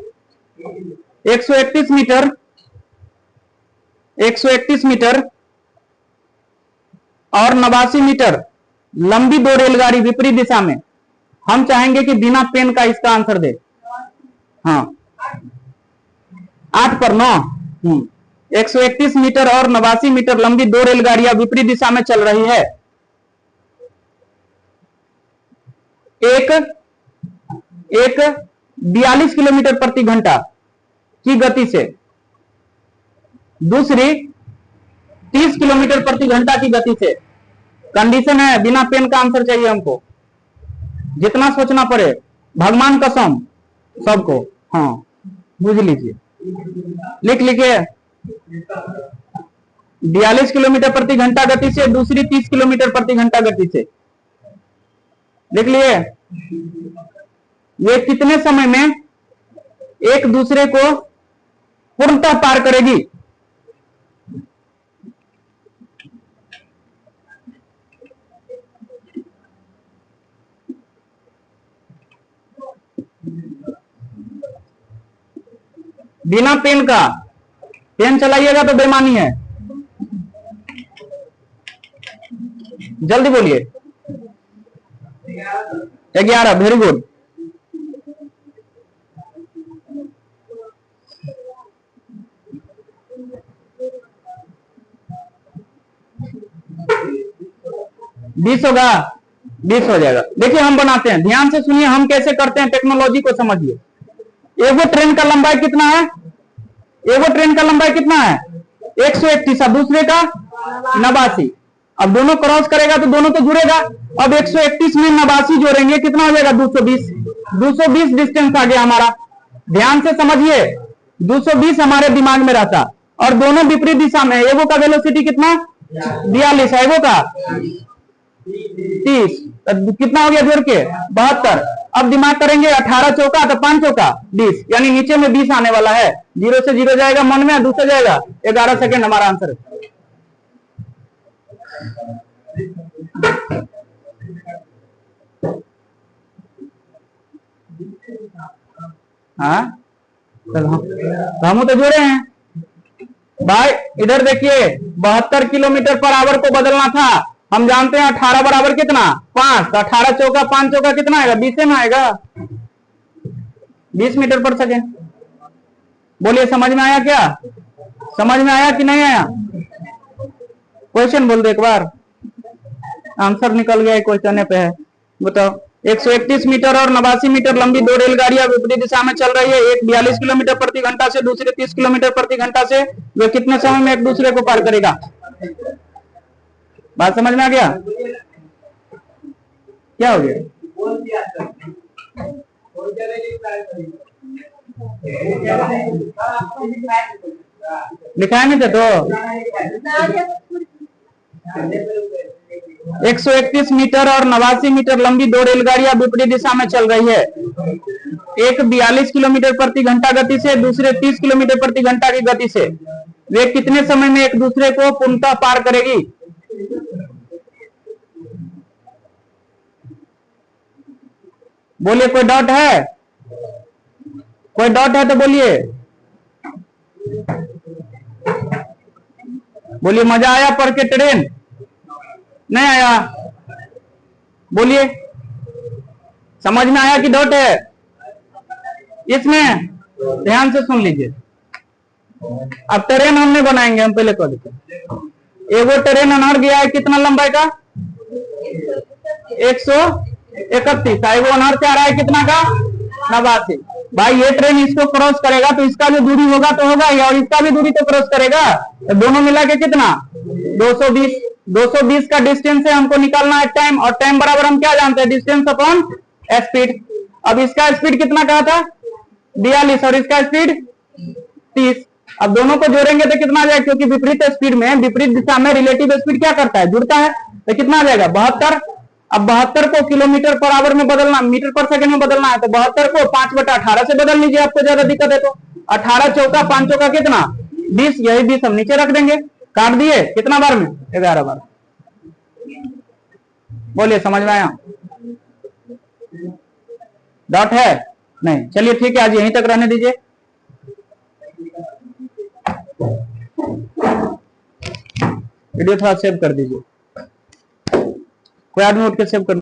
131 मीटर, 131 मीटर और 89 मीटर लंबी 2 रेलगाड़ी विपरीत दिशा में, हम चाहेंगे कि बिना पेन का इसका आंसर दे। हाँ, 8 पर 9। 131 मीटर और 89 मीटर लंबी 2 रेलगाड़ियां विपरीत दिशा में चल रही है। एक 42 किलोमीटर प्रति घंटा की गति से, दूसरी 30 किलोमीटर प्रति घंटा की गति से। कंडीशन है बिना पेन का आंसर चाहिए हमको, जितना सोचना पड़े, भगवान कसम सबको। हाँ, बुझ लीजिए, लिख लीजिए। 42 किलोमीटर प्रति घंटा गति से, दूसरी 30 किलोमीटर प्रति घंटा गति से। देख लिए, ये कितने समय में एक दूसरे को पूर्णतः पार करेगी? बिना पेन का, पेन चलाइएगा तो बेईमानी है। जल्दी बोलिए। 11, वेरी गुड। बीस होगा, 20 हो जाएगा। देखिए हम बनाते हैं, ध्यान से सुनिए हम कैसे करते हैं, टेक्नोलॉजी को समझिए। एगो ट्रेन का लंबाई कितना है? एगो ट्रेन का लंबाई कितना है? 131, अब दूसरे का 89। अब दोनों क्रॉस करेगा तो दोनों तो जुड़ेगा। अब 131 में 89 जोड़ेंगे, कितना हो जाएगा? 220। 220 डिस्टेंस आ गया हमारा। ध्यान से समझिए, 220 हमारे दिमाग में रहता, और दोनों विपरीत दिशा में। एगो का वेलोसिटी कितना? 42, एगो का 30, कितना हो गया जोड़ के? 72। अब दिमाग करेंगे 18 चौका तो 5 चौका 20, यानी नीचे में 20 आने वाला है। 0 से 0 जाएगा मन में, दूसरा जाएगा 11 सेकंड हमारा आंसर है। हाँ, हम तो जोड़े हैं भाई। इधर देखिए, 72 किलोमीटर पर आवर को बदलना था। हम जानते हैं 18 बराबर कितना? 5, तो 18 चौका 5 चौका कितना आएगा? 20 में आएगा, 20 मीटर पर सेकेंड। बोलिए समझ में आया क्या? समझ में आया कि नहीं आया? क्वेश्चन बोल दो एक बार, आंसर निकल गया क्वेश्चन पे है। बताओ। 131 मीटर और 89 मीटर लंबी 2 रेलगाड़ियां विपरीत दिशा में चल रही है। एक 42 किलोमीटर प्रति घंटा से, दूसरे 30 किलोमीटर प्रति घंटा से। वे कितने समय में एक दूसरे को पार करेगा? बात समझ में आ गया? क्या हो गया? लिखाए नहीं थे तो 131 मीटर और 89 मीटर लंबी दो रेलगाड़ियां विपरीत दिशा में चल रही है। एक 42 किलोमीटर प्रति घंटा गति से, दूसरे 30 किलोमीटर प्रति घंटा की गति से। वे कितने समय में एक दूसरे को पूर्णतः पार करेगी? बोलिए, कोई डाउट है? कोई डाउट है तो बोलिए। बोलिए, मजा आया पढ़ के ट्रेन? नहीं आया? बोलिए, समझ में आया कि डाउट है इसमें? ध्यान से सुन लीजिए। अब ट्रेन हमने बनाएंगे, हम पहले कर देते हैं। एगो ट्रेन अनहर गया है, कितना लंबाई का? 131। एगो अनहर से आ रहा है कितना का? 89। भाई ये ट्रेन इसको क्रॉस करेगा तो इसका जो दूरी होगा तो होगा ही, और इसका भी दूरी तो क्रॉस करेगा, तो दोनों मिला के कितना? 220। 220 का डिस्टेंस है, हमको निकालना है टाइम, और टाइम बराबर हम क्या जानते हैं? Distance upon speed. अब इसका स्पीड कितना कहा था? 42, और इसका स्पीड 30। अब दोनों को जोड़ेंगे तो कितना आ जाएगा? क्योंकि विपरीत स्पीड में, विपरीत दिशा में रिलेटिव स्पीड क्या करता है? जुड़ता है। तो कितना आ जाएगा? 72। अब 72 को किलोमीटर पर आवर में बदलना, मीटर पर सेकंड में बदलना है, तो 72 को 5/18 से बदल लीजिए, आपको ज्यादा दिक्कत है तो। 18 चौका 5 चौका कितना? 20। यही 20 हम नीचे रख देंगे। काट दिए कितना बार में? 11 बार। बोलिए, समझ में आया? डाउट है? नहीं? चलिए ठीक है, आज यहीं तक रहने दीजिए। वीडियो थोड़ा सेव कर दीजिए, कोई आदमी उठ के सेव कर